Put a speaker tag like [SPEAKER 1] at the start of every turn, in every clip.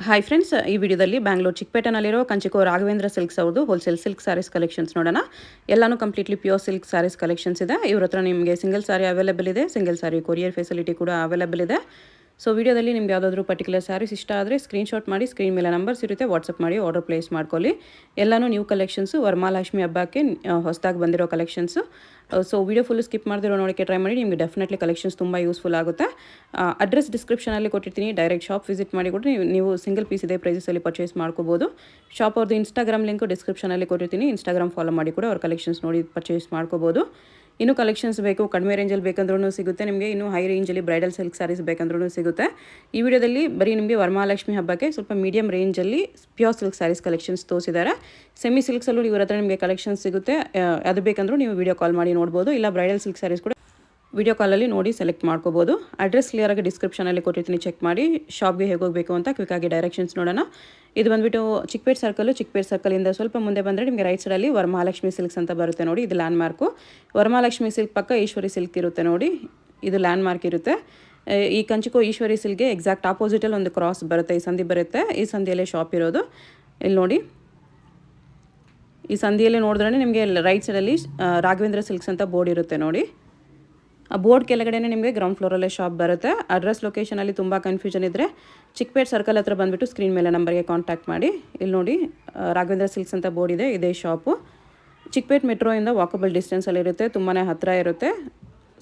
[SPEAKER 1] Hi friends, ಈ ವಿಡಿಯೋದಲ್ಲಿ ಬ್ಯಾಂಗ್ಳೂರು ಚಿಕ್ಕಪೇಟೆನಲ್ಲಿರೋ ಕಂಚಿಕೋ ರಾಘವೇಂದ್ರ ಸಿಲ್ಕ್ಸ್ ಅವ್ರದ್ದು ಹೋಲ್ಸೇಲ್ ಸಿಲ್ಕ್ ಸ್ಯಾರೀಸ್ ಕಲೆಕ್ಷನ್ಸ್ ನೋಡೋಣ. ಎಲ್ಲಾನು completely pure silk sarees collections ಇದೆ. ಇವ್ರ ಹತ್ರ ನಿಮಗೆ ಸಿಂಗಲ್ ಸಾರಿ ಅವೈಲೇಬಲ್ ಇದೆ, ಸಿಂಗಲ್ ಸಾರಿ ಕೊರಿಯರ್ ಫೆಸಿಲಿಟಿ ಕೂಡ ಅವೈಲೇಬಲ್ ಇದೆ. ಸೊ ವಿಡಿಯೋದಲ್ಲಿ ನಿಮ್ಗೆ ಯಾವುದಾದ್ರೂ ಪರ್ಟಿಕ್ಯುಲರ್ ಸ್ಯಾರೀಸ್ ಇಷ್ಟ ಆದರೆ ಸ್ಕ್ರೀನ್ಶಾಟ್ ಮಾಡಿ, ಸ್ಕ್ರೀನ್ ಮೇಲೆ ನಂಬರ್ಸ್ ಇರುತ್ತೆ, ವಾಟ್ಸಪ್ ಮಾಡಿ ಆರ್ಡರ್ ಪ್ಲೇಸ್ ಮಾಡ್ಕೊಳ್ಳಿ. ಎಲ್ಲನೂ ನ್ಯೂ ಕಲೆಕ್ಷನ್ಸು, ವರಮಹಾಲಕ್ಷ್ಮಿ ಹಬ್ಬಕ್ಕೆ ಹೊಸದಾಗಿ ಬಂದಿರೋ collections. So video full skip ಮಾಡಿದಿರೋ ನೋಡೋಕ್ಕೆ ಟ್ರೈ ಮಾಡಿ, ನಿಮಗೆ ಡೆಫಿನೆಟ್ಲಿ ಕಲೆಕ್ಷನ್ಸ್ ತುಂಬ ಯೂಸ್ಫುಲ್ ಆಗುತ್ತೆ. ಅಡ್ರೆಸ್ ಡಿಸ್ಕ್ರಿಪ್ಷನಲ್ಲಿ ಕೊಟ್ಟಿರ್ತೀನಿ, ಡೈರೆಕ್ಟ್ ಶಾಪ್ ವಿಸಿಟ್ ಮಾಡಿ ಕೊಟ್ಟರೆ ನೀವು ಸಿಂಗಲ್ ಪೀಸ್ ಇದೆ ಪ್ರೈಸಲ್ಲಿ ಪರ್ಚೇಸ್ ಮಾಡ್ಕೋಬೋದು. ಶಾಪ್ ಅವ್ರದ್ದು ಇನ್ಸ್ಟಾಗ್ರಾಮ್ ಲಿಂಕು ಡಿಸ್ಕ್ರಿಪ್ಷನಲ್ಲಿ ಕೊಟ್ಟಿರ್ತೀನಿ, ಇನ್ಸ್ಟಾಗ್ರಾಮ್ ಫಾಲೋ ಮಾಡಿ ಕೂಡ ಅವ್ರ ಕಲೆಕ್ಷನ್ಸ್ ನೋಡಿ ಪರ್ಚೇಸ್ ಮಾಡ್ಕೋಬೋದು. ಇನ್ನೂ ಕಲೆಕ್ಷನ್ಸ್ ಬೇಕು, ಕಡಿಮೆ ರೇಂಜಲ್ಲಿ ಬೇಕಂದ್ರೂ ಸಿಗುತ್ತೆ ನಿಮಗೆ. ಇನ್ನೂ ಹೈ ರೇಂಜಲ್ಲಿ ಬ್ರೈಡಲ್ ಸಿಲ್ಕ್ ಸ್ಯಾರೀಸ್ ಬೇಕಂದ್ರೂ ಸಿಗುತ್ತೆ. ಈ ವಿಡಿಯೋದಲ್ಲಿ ಬರೀ ನಿಮಗೆ ವರಮಹಾಲಕ್ಷ್ಮಿ ಹಬ್ಬಕ್ಕೆ ಸ್ವಲ್ಪ ಮೀಡಿಯಂ ರೇಂಜಲ್ಲಿ ಪ್ಯೂರ್ ಸಿಲ್ಕ್ ಸ್ಯಾರೀಸ್ ಕಲೆಕ್ಷನ್ಸ್ ತೋರಿಸಿದ್ದಾರೆ. ಸೆಮಿ ಸಿಲ್ಕ್ಸಲ್ಲೂ ಇವರ ಹತ್ರ ನಿಮಗೆ ಕಲೆಕ್ಷನ್ಸ್ ಸಿಗುತ್ತೆ. ಅದು ಬೇಕಂದ್ರೂ ನೀವು ವಿಡಿಯೋ ಕಾಲ್ ಮಾಡಿ ನೋಡ್ಬೋದು, ಇಲ್ಲ ಬ್ರೈಡಲ್ ಸಿಲ್ಕ್ ಸ್ಯಾರೀಸ್ ಕೂಡ ವಿಡಿಯೋ ಕಾಲಲ್ಲಿ ನೋಡಿ ಸೆಲೆಕ್ಟ್ ಮಾಡ್ಕೋಬೋದು. ಅಡ್ರೆಸ್ ಕ್ಲಿಯರಾಗಿ ಡಿಸ್ಕ್ರಿಪ್ಷನಲ್ಲಿ ಕೊಟ್ಟಿರ್ತೀನಿ, ಚೆಕ್ ಮಾಡಿ. ಶಾಪ್ಗೆ ಹೇಗೆ ಹೋಗಬೇಕು ಅಂತ ಕ್ವಿಕ್ಕಾಗಿ ಡೈರೆಕ್ಷನ್ಸ್ ನೋಡೋಣ. ಇದು ಬಂದುಬಿಟ್ಟು ಚಿಕ್ಕಪೇಟೆ ಸರ್ಕಲಿಂದ ಸ್ವಲ್ಪ ಮುಂದೆ ಬಂದರೆ ನಿಮಗೆ ರೈಟ್ ಸೈಡಲ್ಲಿ ವರಮಹಾಲಕ್ಷ್ಮಿ ಸಿಲ್ಕ್ಸ್ ಅಂತ ಬರುತ್ತೆ ನೋಡಿ, ಇದು ಲ್ಯಾಂಡ್ ಮಾರ್ಕು. ವರಮಹಾಲಕ್ಷ್ಮಿ ಸಿಲ್ಕ್ ಪಕ್ಕ ಈಶ್ವರಿ ಸಿಲ್ಕ್ ಇರುತ್ತೆ ನೋಡಿ, ಇದು ಲ್ಯಾಂಡ್ ಮಾರ್ಕ್ ಇರುತ್ತೆ. ಈ ಕಂಚಿಕೋ ಈಶ್ವರಿ ಸಿಲ್ಕ್ಗೆ ಎಕ್ಸಾಕ್ಟ್ ಆಪೋಸಿಟಲ್ಲಿ ಒಂದು ಕ್ರಾಸ್ ಬರುತ್ತೆ, ಈ ಸಂಧಿ ಬರುತ್ತೆ. ಈ ಸಂಧಿಯಲ್ಲೇ ಶಾಪ್ ಇರೋದು. ಇಲ್ಲಿ ನೋಡಿ, ಈ ಸಂಧಿಯಲ್ಲಿ ನೋಡಿದ್ರೆ ನಿಮಗೆ ರೈಟ್ ಸೈಡಲ್ಲಿ ರಾಘವೇಂದ್ರ ಸಿಲ್ಕ್ಸ್ ಅಂತ ಬೋರ್ಡ್ ಇರುತ್ತೆ ನೋಡಿ. ಆ ಬೋರ್ಡ್ ಕೆಳಗಡೆ ನಿಮಗೆ ಗ್ರೌಂಡ್ ಫ್ಲೋರಲ್ಲೇ ಶಾಪ್ ಬರುತ್ತೆ. ಅಡ್ರೆಸ್ ಲೊಕೇಶನಲ್ಲಿ ತುಂಬ ಕನ್ಫ್ಯೂಷನ್ ಇದ್ದರೆ ಚಿಕ್ಕಪೇಟೆ ಸರ್ಕಲ್ ಹತ್ರ ಬಂದುಬಿಟ್ಟು ಸ್ಕ್ರೀನ್ ಮೇಲೆ ನಂಬರ್ಗೆ ಕಾಂಟ್ಯಾಕ್ಟ್ ಮಾಡಿ. ಇಲ್ಲಿ ನೋಡಿ, ರಾಘವೇಂದ್ರ ಸಿಲ್ಕ್ಸ್ ಅಂತ ಬೋರ್ಡ್ ಇದೆ, ಇದೇ ಶಾಪು. ಚಿಕ್ಕಪೇಟೆ ಮೆಟ್ರೋಯಿಂದ ವಾಕಬಲ್ ಡಿಸ್ಟೆನ್ಸಲ್ಲಿರುತ್ತೆ, ತುಂಬಾ ಹತ್ತಿರ ಇರುತ್ತೆ.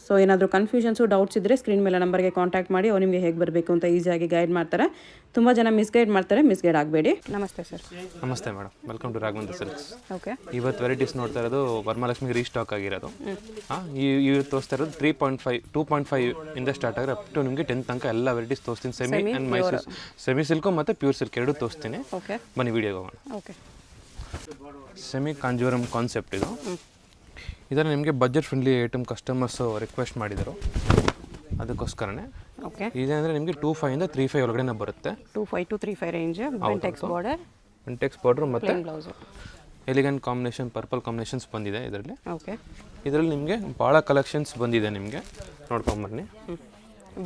[SPEAKER 1] ಸೊ ಏನಾದರೂ ಕನ್ಫ್ಯೂಷನ್ಸು, ಡೌಟ್ಸ್ ಇದ್ದರೆ ಸ್ಕ್ರೀನ್ ಮೇಲೆ ನಂಬರ್ಗೆ ಕಾಂಟ್ಯಾಕ್ಟ್ ಮಾಡಿ, ಅವ್ರು ನಿಮಗೆ ಹೇಗೆ ಬರಬೇಕು ಅಂತ ಈಸಿಯಾಗಿ ಗೈಡ್ ಮಾಡ್ತಾರೆ. ತುಂಬ ಜನ ಮಿಸ್ಗೈಡ್ ಮಾಡ್ತಾರೆ, ಮಿಸ್ಗೈಡ್ ಆಗಬೇಡಿ. ನಮಸ್ತೆ ಸರ್.
[SPEAKER 2] ನಮಸ್ತೆ madam, welcome to Raghavendra silks.
[SPEAKER 1] Okay,
[SPEAKER 2] ಇವತ್ತು ವೆರೈಟೀಸ್ ನೋಡ್ತಾ ಇರೋದು ವರಮಹಾಲಕ್ಷ್ಮಿಗೆ ರೀಸ್ಟಾಕ್ ಆಗಿರೋದು. ಇವತ್ತು ತೋರಿಸ್ತಾ ಇರೋದು 3.5 2.5 ಇಂದ ಸ್ಟಾರ್ಟ್ ಆಗಿರೋ ಅಪ್ ಟು ನಿಮಗೆ 10 ತನಕ ಎಲ್ಲ ವೆರೈಟೀಸ್ ತೋರಿಸ್ತೀನಿ. Semi and Mysuru semi silk ಮತ್ತು ಪ್ಯೂರ್ ಸಿಲ್ಕ್ ಎರಡೂ ತೋರಿಸ್ತೀನಿ.
[SPEAKER 1] ಓಕೆ,
[SPEAKER 2] ಬನ್ನಿ ವಿಡಿಯೋಗೆ ಹೋಗೋಣ.
[SPEAKER 1] ಓಕೆ,
[SPEAKER 2] ಸೆಮಿ ಕಾಂಜೂರಮ್ ಕಾನ್ಸೆಪ್ಟ್ ಇದು. ಇದನ್ನು ನಿಮಗೆ budget friendly item customers request ಮಾಡಿದರು, ಅದಕ್ಕೋಸ್ಕರನೇ.
[SPEAKER 1] ಓಕೆ,
[SPEAKER 2] ಇದೇನಂದರೆ ನಿಮಗೆ 2.5 ಇಂದ 3.5 ಒಳಗಡೆ ಬರುತ್ತೆ.
[SPEAKER 1] 2.5 to 3.5 ರೇಂಜ್. ಟೆಕ್ಸ್
[SPEAKER 2] ಬಾರ್ಡರ್ ಮತ್ತು ಎಲಿಗನ್ ಕಾಂಬಿನೇಷನ್, ಪರ್ಪಲ್ ಕಾಂಬಿನೇಷನ್ಸ್ ಬಂದಿದೆ ಇದರಲ್ಲಿ.
[SPEAKER 1] ಓಕೆ,
[SPEAKER 2] ಇದರಲ್ಲಿ ನಿಮಗೆ ಭಾಳ ಕಲೆಕ್ಷನ್ಸ್ ಬಂದಿದೆ, ನಿಮಗೆ ನೋಡ್ಕೊಂಬನ್ನಿ.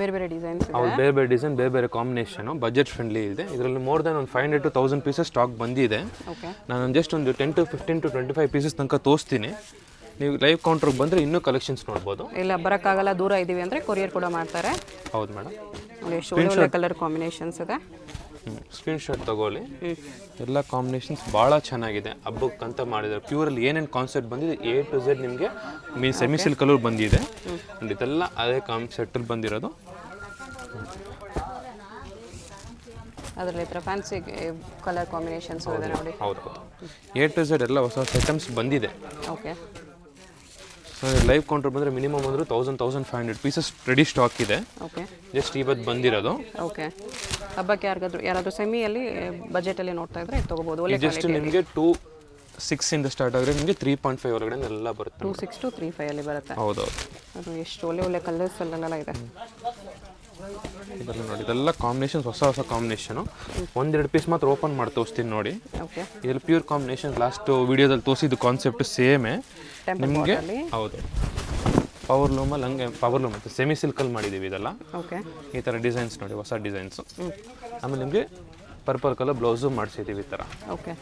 [SPEAKER 1] ಬೇರೆ ಬೇರೆ ಡಿಸೈನ್ಸ್,
[SPEAKER 2] ಹೌದು, ಬೇರೆ ಬೇರೆ ಡಿಸೈನ್, ಬೇರೆ ಬೇರೆ ಕಾಂಬಿನೇಷನು, ಬಜೆಟ್ ಫ್ರೆಂಡ್ಲಿ ಇದೆ. ಇದರಲ್ಲಿ ಮೋರ್ ದೆನ್ ಒಂದು 500 to 1000 ಪೀಸಸ್ ಸ್ಟಾಕ್ ಬಂದಿದೆ. ನಾನು ಜಸ್ಟ್ ಒಂದು 10 to 15 to 25 ಪೀಸಸ್ ತನಕ ತೋರಿಸ್ತೀನಿ. ನೀವು ಲೈವ್ ಕೌಂಟ್ರಿಗೆ ಬಂದರೆ ಇನ್ನೂ ಕಲೆಕ್ಷನ್ಸ್ ನೋಡ್ಬೋದು.
[SPEAKER 1] ಇಲ್ಲ ಬರೋಕ್ಕಾಗಲ್ಲ, ದೂರ ಇದ್ದೀವಿ ಅಂದರೆ ಕೊರಿಯರ್ ಕೂಡ ಮಾಡ್ತಾರೆ.
[SPEAKER 2] ಹೌದು ಮೇಡಮ್,
[SPEAKER 1] ಒಳ್ಳೆ ಕಲರ್ ಕಾಂಬಿನೇಷನ್ಸ್ ಇದೆ.
[SPEAKER 2] ಸ್ಕ್ರೀನ್ಶಾಟ್ ತೊಗೊಳ್ಳಿ. ಎಲ್ಲ ಕಾಂಬಿನೇಷನ್ಸ್ ಭಾಳ ಚೆನ್ನಾಗಿದೆ. ಹಬ್ಬಕ್ಕಂತ ಮಾಡಿದ್ದಾರೆ. ಪ್ಯೂರಲ್ಲಿ ಏನೇನು ಕಾನ್ಸೆಪ್ಟ್ ಬಂದಿದೆ A to Z ನಿಮಗೆ ಸೆಮಿ ಸಿಲ್ಕ್ ಕಲರ್ ಬಂದಿದೆ. ಆ್ಯಂಡ್ ಇದೆಲ್ಲ ಅದೇ ಕಾನ್ಸೆಪ್ಟಲ್ಲಿ ಬಂದಿರೋದು.
[SPEAKER 1] ಅದರಲ್ಲಿ ಹತ್ರ ಫ್ಯಾನ್ಸಿ ಕಲರ್ ಕಾಂಬಿನೇಷನ್ಸ್ ಇದೆ ನೋಡಿ.
[SPEAKER 2] ಹೌದು, A to Z ಎಲ್ಲ ಹೊಸ ಐಟಮ್ಸ್ ಬಂದಿದೆ.
[SPEAKER 1] ಓಕೆ,
[SPEAKER 2] ಸೊ ಲೈವ್ ಕೌಂಟರ್ ಬಂದರೆ ಮಿನಿಮಮ್ ಅಂದ್ರೆ 1000-1500 ಪೀಸಸ್ ರೆಡಿ ಸ್ಟಾಕ್ ಇದೆ.
[SPEAKER 1] ಓಕೆ,
[SPEAKER 2] ಜಸ್ಟ್ ಇವತ್ತು ಬಂದಿರೋದು.
[SPEAKER 1] ಓಕೆ, ಹಬ್ಬಕ್ಕೆ ಯಾರಾದರೂ ಸೆಮಿಯಲ್ಲಿ ಬಜೆಟಲ್ಲಿ ನೋಡ್ತಾ ಇದ್ರೆ ತೊಗೋಬೋದು. ಒಳ್ಳೆ
[SPEAKER 2] ಜಸ್ಟ್ ನಿಮಗೆ 2.6 ಇಂದ ಸ್ಟಾರ್ಟ್ ಆದರೆ ನಿಮಗೆ 3.5 ಒಳಗಡೆ ಎಲ್ಲ ಬರುತ್ತೆ.
[SPEAKER 1] 2.6 to 3.5 ಅಲ್ಲಿ ಬರುತ್ತೆ.
[SPEAKER 2] ಹೌದು,
[SPEAKER 1] ಅದು ಎಷ್ಟು ಒಳ್ಳೆ ಕಲರ್ಸ್ ಅಲ್ಲೆಲ್ಲ ಇದೆ.
[SPEAKER 2] ಇದೆಲ್ಲ ನೋಡಿ, ಇದೆಲ್ಲ ಕಾಂಬಿನೇಷನ್ಸ್ ಹೊಸ ಕಾಂಬಿನೇಷನು. 1-2 ಪೀಸ್ ಮಾತ್ರ ಓಪನ್ ಮಾಡಿ ತೋರಿಸ್ತೀನಿ ನೋಡಿ.
[SPEAKER 1] ಓಕೆ,
[SPEAKER 2] ಇದರಲ್ಲಿ ಪ್ಯೂರ್ ಕಾಂಬಿನೇಷನ್ ಲಾಸ್ಟ್ ವಿಡಿಯೋದಲ್ಲಿ ತೋರಿಸಿದ್ದು ಕಾನ್ಸೆಪ್ಟ್ ಸೇಮೇ ನಿಮಗೆ. ಹೌದು, ಪವರ್ ಲೂಮಲ್ಲಿ ಹಂಗೆ ಪವರ್ ಲೂಮ್ ಮತ್ತು ಸೆಮಿ ಸಿಲ್ಕಲ್ಲಿ ಮಾಡಿದ್ದೀವಿ ಇದೆಲ್ಲ.
[SPEAKER 1] ಓಕೆ,
[SPEAKER 2] ಈ ಥರ ಡಿಸೈನ್ಸ್ ನೋಡಿ, ಹೊಸ ಡಿಸೈನ್ಸು. ಆಮೇಲೆ ನಿಮಗೆ ಪರ್ಪಲ್ ಕಲರ್ ಬ್ಲೌಸು ಮಾಡಿಸಿದ್ದೀವಿ ಈ ಥರ.
[SPEAKER 1] ಓಕೆ,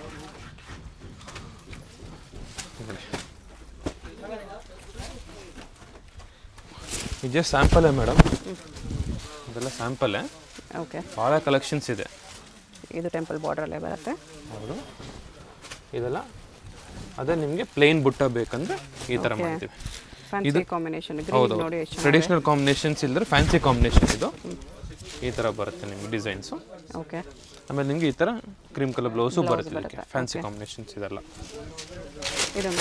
[SPEAKER 2] ಇದು ಸ್ಯಾಂಪಲೇ ಮೇಡಮ್, ಇದೆಲ್ಲ ಸ್ಯಾಂಪಲೇ.
[SPEAKER 1] ಓಕೆ,
[SPEAKER 2] ಭಾಳ ಕಲೆಕ್ಷನ್ಸ್ ಇದೆ.
[SPEAKER 1] ಇದು ಟೆಂಪಲ್ ಬಾರ್ಡ್ರಲ್ಲೇ ಬರುತ್ತೆ.
[SPEAKER 2] ಹೌದು, ಇದೆಲ್ಲ ಅದೇ ನಿಮಗೆ ಪ್ಲೇನ್ ಬುಟ್ಟ ಬೇಕಂದ್ರೆ ಈ ಥರ ಮಾಡ್ತೀವಿ.
[SPEAKER 1] Fancy combination.
[SPEAKER 2] ಹೌದು, ಟ್ರೆಡಿಷನಲ್ ಕಾಂಬಿನೇಷನ್ಸ್ ಇಲ್ಲದ್ರೆ ಫ್ಯಾನ್ಸಿ ಕಾಂಬಿನೇಷನ್ ಇದು. ಈ ಥರ ಬರುತ್ತೆ ನಿಮಗೆ ಡಿಸೈನ್ಸು.
[SPEAKER 1] ಓಕೆ,
[SPEAKER 2] ಆಮೇಲೆ ನಿಮಗೆ ಈ ಥರ ಕ್ರೀಮ್ ಕಲರ್ ಬ್ಲೌಸು ಬರುತ್ತೆ. ಫ್ಯಾನ್ಸಿ ಕಾಂಬಿನೇಷನ್ಸ್ ಇದೆಲ್ಲ.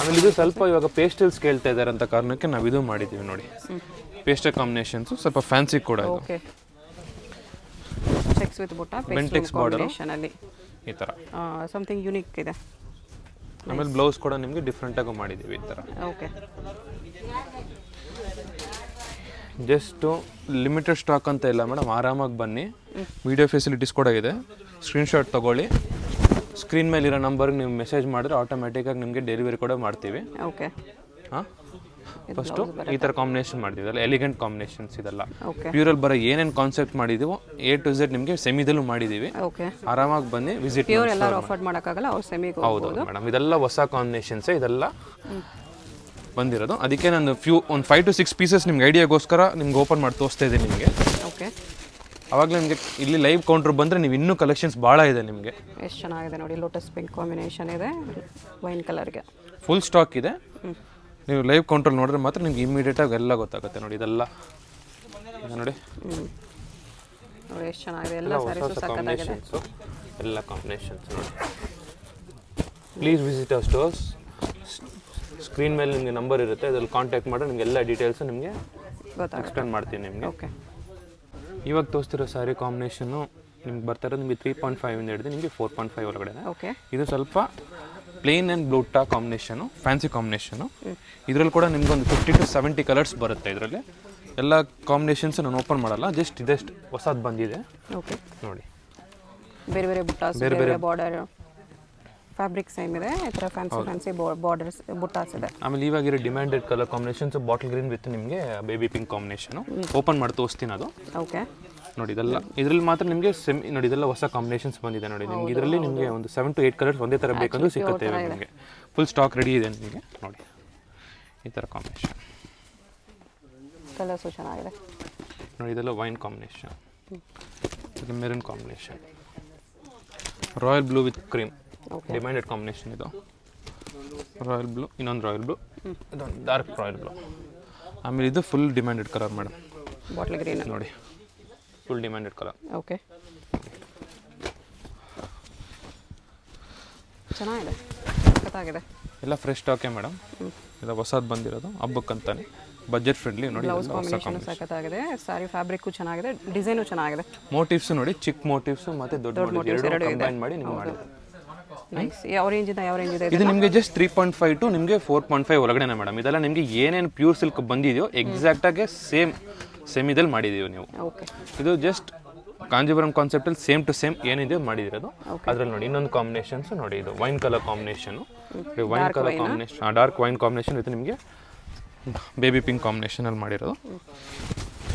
[SPEAKER 2] ಆಮೇಲೆ ಇದು ಸ್ವಲ್ಪ ಇವಾಗ ಪೇಸ್ಟಲ್ಸ್ ಕೇಳ್ತಾ ಇದ್ದಾರೆ ಅಂತ ಕಾರಣಕ್ಕೆ ನಾವು ಇದು ಮಾಡಿದ್ದೀವಿ ನೋಡಿ. ಪೇಸ್ಟಲ್ ಕಾಂಬಿನೇಷನ್ಸು ಸ್ವಲ್ಪ ಫ್ಯಾನ್ಸಿ ಕೂಡ ಇದು.
[SPEAKER 1] ಓಕೆ, ಚೆಕ್ಸ್ ವಿತ್ ಬುಟ್ಟ,
[SPEAKER 2] ಬೆಂಟೆಕ್ಸ್ ಬಾರ್ಡರ್
[SPEAKER 1] ಅಲ್ಲಿ
[SPEAKER 2] ಈ ಥರ
[SPEAKER 1] ಸಮಥಿಂಗ್ ಯೂನಿಕ್ ಇದೆ.
[SPEAKER 2] ಆಮೇಲೆ ಬ್ಲೌಸ್ ಕೂಡ ನಿಮಗೆ ಡಿಫ್ರೆಂಟಾಗಿ ಮಾಡಿದ್ದೀವಿ ಈ ಥರ.
[SPEAKER 1] ಓಕೆ,
[SPEAKER 2] ಜಸ್ಟು ಲಿಮಿಟೆಡ್ ಸ್ಟಾಕ್ ಅಂತ ಇಲ್ಲ ಮೇಡಮ್, ಆರಾಮಾಗಿ ಬನ್ನಿ. ವಿಡಿಯೋ ಫೆಸಿಲಿಟೀಸ್ ಕೂಡ ಇದೆ. ಸ್ಕ್ರೀನ್ಶಾಟ್ ತೊಗೊಳ್ಳಿ, ಸ್ಕ್ರೀನ್ ಮೇಲಿರೋ ನಂಬರ್ಗೆ ನೀವು ಮೆಸೇಜ್ ಮಾಡಿದ್ರೆ ಆಟೋಮೆಟಿಕ್ಕಾಗಿ ನಿಮಗೆ ಡೆಲಿವರಿ ಕೂಡ ಮಾಡ್ತೀವಿ.
[SPEAKER 1] ಓಕೆ,
[SPEAKER 2] ಹಾಂ, ಫಸ್ಟು ಈ ಥರ ಕಾಂಬಿನೇಷನ್ ಮಾಡಿದ್ದೀವಲ್ಲ, ಎಲಿಗೆಂಟ್ ಕಾಂಬಿನೇಷನ್ಸ್ ಇದೆಲ್ಲ.
[SPEAKER 1] ಓಕೆ
[SPEAKER 2] ಪ್ಯೂರಲ್ಲಿ ಬರೋ ಏನೇನು ಕಾನ್ಸೆಪ್ಟ್ ಮಾಡಿದ್ದೀವೋ A to Z ನಿಮಗೆ ಸೆಮಿದಲ್ಲೂ ಮಾಡಿದ್ದೀವಿ.
[SPEAKER 1] ಓಕೆ
[SPEAKER 2] ಆರಾಮಾಗಿ ಬನ್ನಿ ವಿಸಿಟ್.
[SPEAKER 1] ಪ್ಯೂರ್ ಎಲ್ಲರೂ ಅಫೋರ್ಡ್ ಮಾಡೋಕ್ಕಾಗಲ್ಲ, ಅವ್ರು ಸೆಮಿಗೆ
[SPEAKER 2] ಹೌದು ಮೇಡಮ್, ಇದೆಲ್ಲ ಹೊಸ ಕಾಂಬಿನೇಷನ್ಸೇ ಇದೆಲ್ಲ ಬಂದಿರೋದು. ಅದಕ್ಕೆ ನಾನು ಒಂದು 5 to 6 ಪೀಸಸ್ ನಿಮ್ಗೆ ಐಡಿಯಾಗೋಸ್ಕರ ನಿಮ್ಗೆ ಓಪನ್ ಮಾಡಿ ತೋರಿಸ್ತಾ ಇದ್ದೀನಿ ನಿಮಗೆ.
[SPEAKER 1] ಓಕೆ
[SPEAKER 2] ಆವಾಗಲೇ ನಿಮಗೆ ಇಲ್ಲಿ ಲೈವ್ ಕೌಂಟ್ರ್ ಬಂದರೆ ನೀವು ಇನ್ನೂ ಕಲೆಕ್ಷನ್ಸ್ ಭಾಳ ಇದೆ ನಿಮಗೆ.
[SPEAKER 1] ಎಷ್ಟು ಚೆನ್ನಾಗಿದೆ ನೋಡಿ, ಲೋಟಸ್ ಪಿಂಕ್ ಕಾಂಬಿನೇಷನ್ ಇದೆ ವೈನ್ ಕಲರ್ಗೆ,
[SPEAKER 2] ಫುಲ್ ಸ್ಟಾಕ್ ಇದೆ. ನೀವು ಲೈವ್ ಕೌಂಟ್ರಲ್ಲಿ ನೋಡಿದ್ರೆ ಮಾತ್ರ ನಿಮ್ಗೆ ಇಮಿಡಿಯೇಟಾಗಿ ಎಲ್ಲ ಗೊತ್ತಾಗುತ್ತೆ ನೋಡಿ. ಇದೆಲ್ಲ ನೋಡಿ
[SPEAKER 1] ನೋಡಿ ಎಷ್ಟು ಚೆನ್ನಾಗಿದೆ, ಎಲ್ಲ ಸ್ಯಾರೀಸು ಸಕ್ಕತ್ತಾಗಿದೆ.
[SPEAKER 2] ಎಲ್ಲ ಕಾಂಬಿನೇಷನ್ಸ್ ನೋಡಿ. Please visit hour stores. Screen ಮೇಲೆ ನಿಮಗೆ ನಂಬರ್ ಇರುತ್ತೆ, ಅದ್ರಲ್ಲಿ ಕಾಂಟ್ಯಾಕ್ಟ್ ಮಾಡಿ ನಿಮಗೆ ಎಲ್ಲ ಡೀಟೇಲ್ಸು ನಿಮಗೆ ಎಕ್ಸ್ಪ್ಲೇನ್ ಮಾಡ್ತೀನಿ ನಿಮಗೆ.
[SPEAKER 1] ಓಕೆ
[SPEAKER 2] ಇವಾಗ ತೋರಿಸ್ತಿರೋ ಸ್ಯಾರಿ ಕಾಂಬಿನೇಷನ್ನು ನಿಮ್ಗೆ ಬರ್ತಾ ಇರೋದು ನಿಮಗೆ 3.5 ಇಂದ ಹಿಡಿದು ನಿಮಗೆ 4.5 ಒಳಗಡೆ.
[SPEAKER 1] ಓಕೆ
[SPEAKER 2] ಇದು ಸ್ವಲ್ಪ ಪ್ಲೇನ್ ಆ್ಯಂಡ್ ಬ್ಲೂಟಾ ಕಾಂಬಿನೇಷನು, ಫ್ಯಾನ್ಸಿ ಕಾಂಬಿನೇಷನು. ಇದರಲ್ಲಿ ಕೂಡ ನಿಮ್ಗೆ ಒಂದು 50 to 70 ಕಲರ್ಸ್ ಬರುತ್ತೆ. ಇದರಲ್ಲಿ ಎಲ್ಲ ಕಾಂಬಿನೇಷನ್ಸ್ ನಾನು ಓಪನ್ ಮಾಡಲ್ಲ, ಜಸ್ಟ್ ಇದೆಷ್ಟು ಹೊಸದು ಬಂದಿದೆ
[SPEAKER 1] ಓಕೆ
[SPEAKER 2] ನೋಡಿ.
[SPEAKER 1] ಬೇರೆ ಬೇರೆ ಬುಟ್ಟಾಸ್, ಬೇರೆ ಬೇರೆ ಬಾರ್ಡರ್, ಫ್ಯಾಬ್ರಿಕ್ ಸೇಮ್ ಇದೆ, ಈ ಥರ ಫ್ಯಾನ್ಸಿ ಬಾರ್ಡರ್ಸ್ ಬುಟ್ಟಾಸ್ ಇದೆ.
[SPEAKER 2] ಆಮೇಲೆ ಇವಾಗಿರೋ demanded colour combinations bottle green with ನಿಮಗೆ ಬೇಬಿ ಪಿಂಕ್ ಕಾಂಬಿನೇಷನು. ಓಪನ್ ಮಾಡಿ ತೋರಿಸ್ತೀನಿ ಅದು.
[SPEAKER 1] ಓಕೆ
[SPEAKER 2] ನೋಡಿ ಇದೆಲ್ಲ ಇದರಲ್ಲಿ ಮಾತ್ರ ನಿಮಗೆ ನೋಡಿ ಇದೆಲ್ಲ ಹೊಸ ಕಾಂಬಿನೇಷನ್ಸ್ ಬಂದಿದೆ ನೋಡಿ. ನಿಮ್ಗೆ ಇದರಲ್ಲಿ ನಿಮಗೆ ಒಂದು 7 to 8 ಕಲರ್ಸ್ ಒಂದೇ ಥರ ಬೇಕಂದ್ರೂ ಸಿಗುತ್ತೆ ನಿಮಗೆ. ಫುಲ್ ಸ್ಟಾಕ್ ರೆಡಿ ಇದೆ ನಿಮಗೆ ನೋಡಿ. ಈ ಥರ ಕಾಂಬಿನೇಷನ್
[SPEAKER 1] ಕಲರ್ಸು ಚೆನ್ನಾಗಿದೆ
[SPEAKER 2] ನೋಡಿ. ಇದೆಲ್ಲ ವೈನ್ ಕಾಂಬಿನೇಷನ್, ಇದು maroon combination, royal blue with cream demanded combination. ಇದು ರಾಯಲ್ ಬ್ಲೂ, ಇನ್ನೊಂದು ರಾಯಲ್ ಬ್ಲೂ, ಇದೊಂದು ಡಾರ್ಕ್ ರಾಯಲ್ ಬ್ಲೂ. ಆಮೇಲೆ ಇದು full demanded colour madam,
[SPEAKER 1] bottle green
[SPEAKER 2] ನೋಡಿ, ಫುಲ್ ಡಿಮ್ಯಾಂಡೆಡ್ ಕಲರ್.
[SPEAKER 1] ಓಕೆ ಚೆನ್ನಾಗಿದೆ, ಸಖತ್ತಾಗಿದೆ.
[SPEAKER 2] ಎಲ್ಲ ಫ್ರೆಶ್ ಸ್ಟಾಕೆ ಮೇಡಮ್, ಎಲ್ಲ ಹೊಸದು ಬಂದಿರೋದು ಹಬ್ಬಕ್ಕಂತಾನೆ, ಬಜೆಟ್ ಫ್ರೆಂಡ್ಲಿ ನೋಡಿ.
[SPEAKER 1] ಬ್ಲೌಸ್ ಕಾಂಬಿನೇಷನ್ ಸಖತ್ತಾಗಿದೆ, ಸಾರಿ ಫ್ಯಾಬ್ರಿಕ್ಕು ಚೆನ್ನಾಗಿದೆ, ಡಿಸೈನು ಚೆನ್ನಾಗಿದೆ.
[SPEAKER 2] ಮೋಟಿವ್ಸ್ ನೋಡಿ, ಚಿಕ್ಕ ಮೋಟಿವ್ಸ್ ಮತ್ತೆ ದೊಡ್ಡ ಮೋಟಿವ್ಸ್ ಎರಡು ಕಂಬೈನ್ ಮಾಡಿ ನೀವು ಮಾಡಿ.
[SPEAKER 1] ನೈಸ್. ಯಾವ ರೇಂಜ್ ಇದೆ?
[SPEAKER 2] ಇದು ನಿಮಗೆ ಜಸ್ಟ್ 3.5 to ನಿಮಗೆ 4.5 ಒಳಗಡೆ ಮೇಡಮ್. ಇದೆಲ್ಲ ನಿಮಗೆ ಏನೇನು ಪ್ಯೂರ್ ಸಿಲ್ಕ್ ಬಂದಿದೆಯೋ ಎಕ್ಸಾಕ್ಟಾಗಿ ಸೇಮ್ ಇದಲ್ಲಿ ಮಾಡಿದೀವಿ ನೀವು.
[SPEAKER 1] ಓಕೆ
[SPEAKER 2] ಇದು ಜಸ್ಟ್ ಕಾಂಜೀವರಂ ಕಾನ್ಸೆಪ್ಟಲ್ಲಿ ಸೇಮ್ ಟು ಸೇಮ್ ಏನಿದೆ ಮಾಡಿದಿರೋದು. ಅದ್ರಲ್ಲಿ ನೋಡಿ ಇನ್ನೊಂದು ಕಾಂಬಿನೇಷನ್ಸ್ ನೋಡಿ, ಇದು wine colour combination, wine colour combination, dark wine combination ಇದು ನಿಮಗೆ ಬೇಬಿ ಪಿಂಕ್ ಕಾಂಬಿನೇಷನಲ್ಲಿ ಮಾಡಿರೋದು.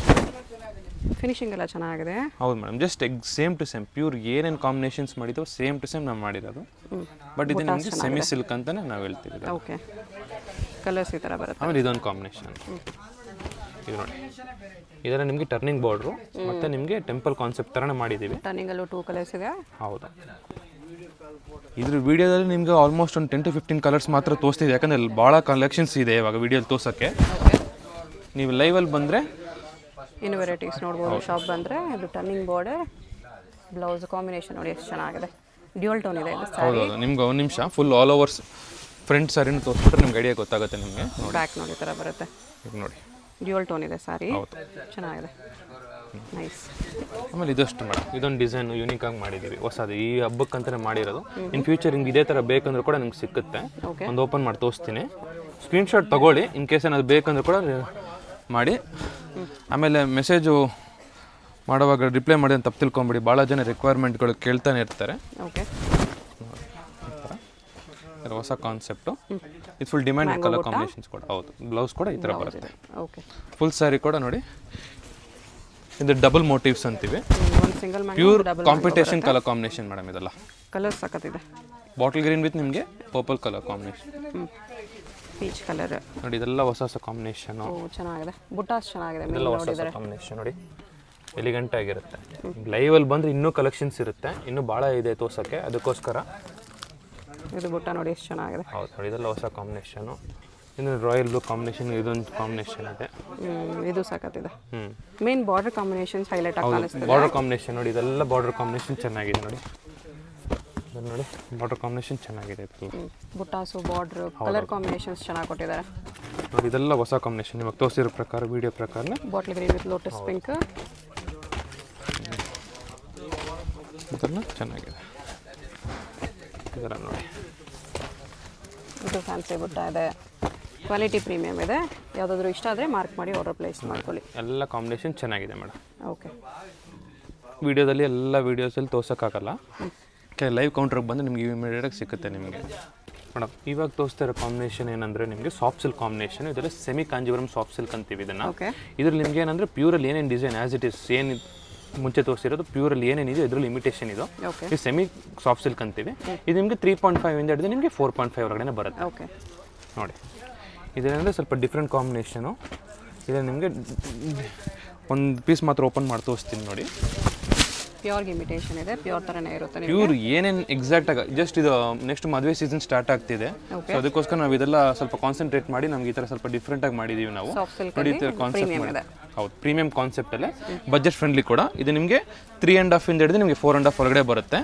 [SPEAKER 1] ಫಿನಿಶಿಂಗ್ ಎಲ್ಲ ಚೆನ್ನಾಗಿದೆ.
[SPEAKER 2] ಹೌದು madam, just same to same pure ಏನೇನು ಕಾಂಬಿನೇಷನ್ಸ್ ಮಾಡಿದೋ ಸೇಮ್ ಟು ಸೇಮ್ ನಾವು ಮಾಡಿರೋದು. ಬಟ್ ಇದು ನಿಮಗೆ ಸೆಮಿ ಸಿಲ್ಕ್ ಅಂತಲೇ ನಾವು ಹೇಳ್ತೀವಿ.
[SPEAKER 1] ಓಕೆ ಕಲರ್ಸ್ ಈ ಥರ ಬರುತ್ತೆ.
[SPEAKER 2] ಆಮೇಲೆ ಇದೊಂದು ಕಾಂಬಿನೇಷನ್ ಇದು ನೋಡಿ, ಇದರ ನಿಮಗೆ ಟರ್ನಿಂಗ್ ಬಾರ್ಡ್ರು ಮತ್ತು ನಿಮಗೆ ಟೆಂಪಲ್ ಕಾನ್ಸೆಪ್ಟ್ ಥರನೇ ಮಾಡಿದ್ದೀವಿ.
[SPEAKER 1] ಟರ್ನಿಂಗಲ್ಲೂ 2 ಕಲರ್ಸ್ ಇದೆ.
[SPEAKER 2] ಹೌದು, ಇದ್ರ ವಿಡಿಯೋದಲ್ಲಿ ನಿಮಗೆ ಆಲ್ಮೋಸ್ಟ್ ಒಂದು 10 to 15 ಕಲರ್ಸ್ ಮಾತ್ರ ತೋರಿಸ್ತಿದೆ, ಯಾಕಂದರೆ ಭಾಳ ಕಲೆಕ್ಷನ್ಸ್ ಇದೆ ಇವಾಗ ವಿಡಿಯೋಲಿ ತೋರ್ಸೋಕ್ಕೆ. ನೀವು ಲೈವಲ್ಲಿ ಬಂದರೆ
[SPEAKER 1] ಇನ್ನು ವೆರೈಟೀಸ್ ನೋಡ್ಬೋದು. ಶಾಪ್ ಬಂದರೆ ಇದು ಟರ್ನಿಂಗ್ ಬಾರ್ಡರ್, ಬ್ಲೌಸ್ ಕಾಂಬಿನೇಷನ್ ನೋಡಿ ಎಷ್ಟು ಚೆನ್ನಾಗಿದೆ, ಡ್ಯೂಯಲ್ ಟೋನ್ ಇದೆ.
[SPEAKER 2] ಹೌದು, ನಿಮ್ಗೆ ಒಂದು ನಿಮಿಷ ಫುಲ್ ಆಲ್ ಓವರ್ಸ್ ಫ್ರಂಟ್ ಸಾರಿನೂ ತೋರಿಸ್ಬಿಟ್ರೆ ನಿಮ್ಗೆ ಐಡಿಯಾ ಗೊತ್ತಾಗುತ್ತೆ ನಿಮಗೆ.
[SPEAKER 1] ಬ್ಯಾಕ್ ನೋಡಿ ಈ ಥರ ಬರುತ್ತೆ,
[SPEAKER 2] ಈಗ ನೋಡಿ
[SPEAKER 1] ಡ್ಯೂಯಲ್ ಟೋನ್ ಇದೆ ಸಾರಿ, ಚೆನ್ನಾಗಿದೆ, ನೈಸ್.
[SPEAKER 2] ಆಮೇಲೆ ಇದಷ್ಟು ಮೇಡಮ್, ಇದೊಂದು ಡಿಸೈನ್ ಯೂನಿಕ್ ಆಗಿ ಮಾಡಿದ್ದೀವಿ, ಹೊಸದು ಈ ಹಬ್ಬಕ್ಕಂತಲೇ ಮಾಡಿರೋದು. ಇನ್ ಫ್ಯೂಚರ್ ಹಿಂಗೆ ಇದೇ ಥರ ಬೇಕಂದ್ರೂ ಕೂಡ ನಿಮ್ಗೆ ಸಿಕ್ಕುತ್ತೆ. ಒಂದು ಓಪನ್ ಮಾಡಿ ತೋರಿಸ್ತೀನಿ, ಸ್ಕ್ರೀನ್ಶಾಟ್ ತೊಗೊಳ್ಳಿ, ಇನ್ ಕೇಸ್ ಏನಾದ್ರು ಬೇಕಂದ್ರೂ ಕೂಡ ಮಾಡಿ. ಆಮೇಲೆ ಮೆಸೇಜು ಮಾಡುವಾಗ ರಿಪ್ಲೈ ಮಾಡಿ ಅಂತ ತಪ್ಪು ತಿಳ್ಕೊಂಬಿಡಿ, ಭಾಳ ಜನ ರಿಕ್ವೈರ್ಮೆಂಟ್ಗಳು ಕೇಳ್ತಾನೆ ಇರ್ತಾರೆ.
[SPEAKER 1] ಓಕೆ
[SPEAKER 2] ಹೊಸ ಕಾನ್ಸೆಪ್ಟು, ಇದು ಫುಲ್ ಡಿಮ್ಯಾಂಡ್ ಕಲರ್ ಕಾಂಬಿನೇಷನ್ಸ್ ಕೂಡ. ಹೌದು, ಬ್ಲೌಸ್ ಕೂಡ ಈ ಥರ ಬರುತ್ತೆ.
[SPEAKER 1] ಓಕೆ
[SPEAKER 2] ಫುಲ್ ಸ್ಯಾರಿ ಕೂಡ ನೋಡಿ, ಇದು ಡಬಲ್ ಮೋಟಿವ್ಸ್ ಅಂತೀವಿ,
[SPEAKER 1] ಒಂದು single
[SPEAKER 2] pure competition colour combination madam. ಇದೆಲ್ಲ
[SPEAKER 1] ಕಲರ್ ಸಖತ್ತಿದೆ,
[SPEAKER 2] ಬಾಟಲ್ ಗ್ರೀನ್ ವಿತ್ ನಿಮಗೆ purple colour combination,
[SPEAKER 1] peach colour
[SPEAKER 2] ನೋಡಿ. ಇದೆಲ್ಲ ಹೊಸ ಹೊಸ ಕಾಂಬಿನೇಷನು,
[SPEAKER 1] ಚೆನ್ನಾಗಿದೆ, ಬುಟ್ಟಾಸ್ ಚೆನ್ನಾಗಿದೆ,
[SPEAKER 2] ಇದೆಲ್ಲ ಹೊಸ ಹೊಸ ಕಾಂಬಿನೇಷನ್ ನೋಡಿ, ಎಲಿಗೆಂಟ್ ಆಗಿರುತ್ತೆ. ಲೈವಲ್ಲಿ ಬಂದರೆ ಇನ್ನೂ ಕಲೆಕ್ಷನ್ಸ್ ಇರುತ್ತೆ, ಇನ್ನೂ ಭಾಳ ಇದೆ ತೋರ್ಸೋಕ್ಕೆ, ಅದಕ್ಕೋಸ್ಕರ.
[SPEAKER 1] ಇದು ಬುಟ್ಟ ನೋಡಿ ಎಷ್ಟು ಚೆನ್ನಾಗಿದೆ.
[SPEAKER 2] ಹೌದು ನೋಡಿ, ಇದೆಲ್ಲ ಹೊಸ ಕಾಂಬಿನೇಷನು. ಇನ್ನು ರಾಯಲ್ ಬ್ಲೂ ಕಾಂಬಿನೇಷನ್, ಇದೊಂದು ಕಾಂಬಿನೇಷನ್ ಇದೆ,
[SPEAKER 1] ಇದು ಸಾಕತ್ತಿದೆ. ಮೇನ್ ಬಾರ್ಡರ್ ಕಾಂಬಿನೇಷನ್ಸ್ ಹೈಲೈಟ್ ಆಗಿ ಕಾಣಿಸ್ತದೆ.
[SPEAKER 2] ಬಾರ್ಡರ್ ಕಾಂಬಿನೇಷನ್ ನೋಡಿ, ಇದೆಲ್ಲ ಬಾರ್ಡರ್ ಕಾಂಬಿನೇಷನ್ ಚೆನ್ನಾಗಿದೆ ನೋಡಿ. ನೋಡಿ ಬಾರ್ಡರ್ ಕಾಂಬಿನೇಷನ್ ಚೆನ್ನಾಗಿದೆ.
[SPEAKER 1] ಬುಟ್ಟಾಸು ಬಾರ್ಡರ್ ಕಲರ್ ಕಾಂಬಿನೇಷನ್ಸ್ ಚೆನ್ನಾಗಿ ಕೊಟ್ಟಿದ್ದಾರೆ
[SPEAKER 2] ನೋಡಿ. ಇದೆಲ್ಲ ಹೊಸ ಕಾಂಬಿನೇಷನ್ ನಿಮಗೆ ತೋರಿಸಿರೋ ಪ್ರಕಾರ, ವಿಡಿಯೋ ಪ್ರಕಾರ.
[SPEAKER 1] Bottle green with lotus pink,
[SPEAKER 2] ಇದೆಲ್ಲ ಚೆನ್ನಾಗಿದೆ. ಇದೆಲ್ಲ ನೋಡಿ,
[SPEAKER 1] ಇದು ಫ್ಯಾನ್ಸಿ ಬುಟ್ಟ ಇದೆ, ಕ್ವಾಲಿಟಿ ಪ್ರೀಮಿಯಮ್ ಇದೆ. ಯಾವುದಾದ್ರೂ ಇಷ್ಟ ಆದರೆ ಮಾರ್ಕ್ ಮಾಡಿ ಆರ್ಡರ್ ಪ್ಲೇಸ್ ಮಾಡ್ಕೊಳ್ಳಿ.
[SPEAKER 2] ಎಲ್ಲ ಕಾಂಬಿನೇಷನ್ ಚೆನ್ನಾಗಿದೆ ಮೇಡಮ್.
[SPEAKER 1] ಓಕೆ,
[SPEAKER 2] ವಿಡಿಯೋದಲ್ಲಿ ಎಲ್ಲ ವೀಡಿಯೋಸಲ್ಲಿ ತೋರ್ಸೋಕ್ಕಾಗಲ್ಲ, ಲೈವ್ ಕೌಂಟ್ರಿಗೆ ಬಂದು ನಿಮಗೆ ಇಮಿಡಿಯೇಟಾಗಿ ಸಿಗುತ್ತೆ ನಿಮಗೆ. ಮೇಡಮ್ ಇವಾಗ ತೋರಿಸ್ತಾ ಇರೋ ಕಾಂಬಿನೇಷನ್ ಏನಂದರೆ ನಿಮಗೆ ಸಾಫ್ಟ್ ಸಿಲ್ಕ್ ಕಾಂಬಿನೇಷನ್, ಇದೆಲ್ಲ ಸೆಮಿ ಕಾಂಜಿವರಂ ಸಾಫ್ಟ್ ಸಿಲ್ಕ್ ಅಂತೀವಿ ಇದನ್ನು. ಇದ್ರಲ್ಲಿ ನಿಮ್ಗೆ ಏನಂದರೆ ಪ್ಯೂರಲ್ಲಿ ಏನೇನು ಡಿಸೈನ್ ಆ್ಯಸ್ ಇಟ್ ಇಸ್ ಏನು ಮುಂಚೆ ತೋರಿಸಿರೋದು ಪ್ಯೂರಲ್ಲಿ ಏನೇನಿದೆ ಇದರಲ್ಲಿ ಇಮಿಟೇಷನ್ ಇದು. ಇದು ಸೆಮಿ ಸಾಫ್ಟ್ ಸಿಲ್ಕ್ ಅಂತೀವಿ. ಇದು ನಿಮಗೆ 3.5 ಇಂದ ಹಿಡಿದು ನಿಮಗೆ 4.5 ಒಳಗಡೆ ಬರುತ್ತೆ ನೋಡಿ. ಇದೇನಂದರೆ ಸ್ವಲ್ಪ ಡಿಫ್ರೆಂಟ್ ಕಾಂಬಿನೇಷನು. ಇದೆ ನಿಮಗೆ ಒಂದು ಪೀಸ್ ಮಾತ್ರ ಓಪನ್ ಮಾಡಿ ತೋರಿಸ್ತೀನಿ ನೋಡಿ.
[SPEAKER 1] ಪ್ಯೂರ್ ಇಮಿಟೇಷನ್ ಇದೆ, ಪ್ಯೂರ್ ಥರನೇ ಇರುತ್ತೆ.
[SPEAKER 2] ಪ್ಯೂರ್ ಏನೇನು ಎಕ್ಸಾಕ್ಟಾಗಿ ಜಸ್ಟ್ ಇದು ನೆಕ್ಸ್ಟ್ ಮದುವೆ ಸೀಸನ್ ಸ್ಟಾರ್ಟ್ ಆಗ್ತಿದೆ, ಸೊ ಅದಕ್ಕೋಸ್ಕರ ನಾವು ಇದೆಲ್ಲ ಸ್ವಲ್ಪ ಕಾನ್ಸಂಟ್ರೇಟ್ ಮಾಡಿ ನಮ್ಗೆ ಈ ಥರ ಸ್ವಲ್ಪ ಡಿಫ್ರೆಂಟಾಗಿ ಮಾಡಿದ್ದೀವಿ ನಾವು ನೋಡಿ. ಕಾನ್ಸೆಪ್ಟ್ ಮಾಡಿ ಹೌದು, ಪ್ರೀಮಿಯಂ ಕಾನ್ಸೆಪ್ಟಲ್ಲೇ ಬಜೆಟ್ ಫ್ರೆಂಡ್ಲಿ ಕೂಡ. ಇದು ನಿಮಗೆ 3.5 ಇಂದ ಹಿಡಿದು ನಿಮಗೆ 4.5 ಒಳಗಡೆ ಬರುತ್ತೆ.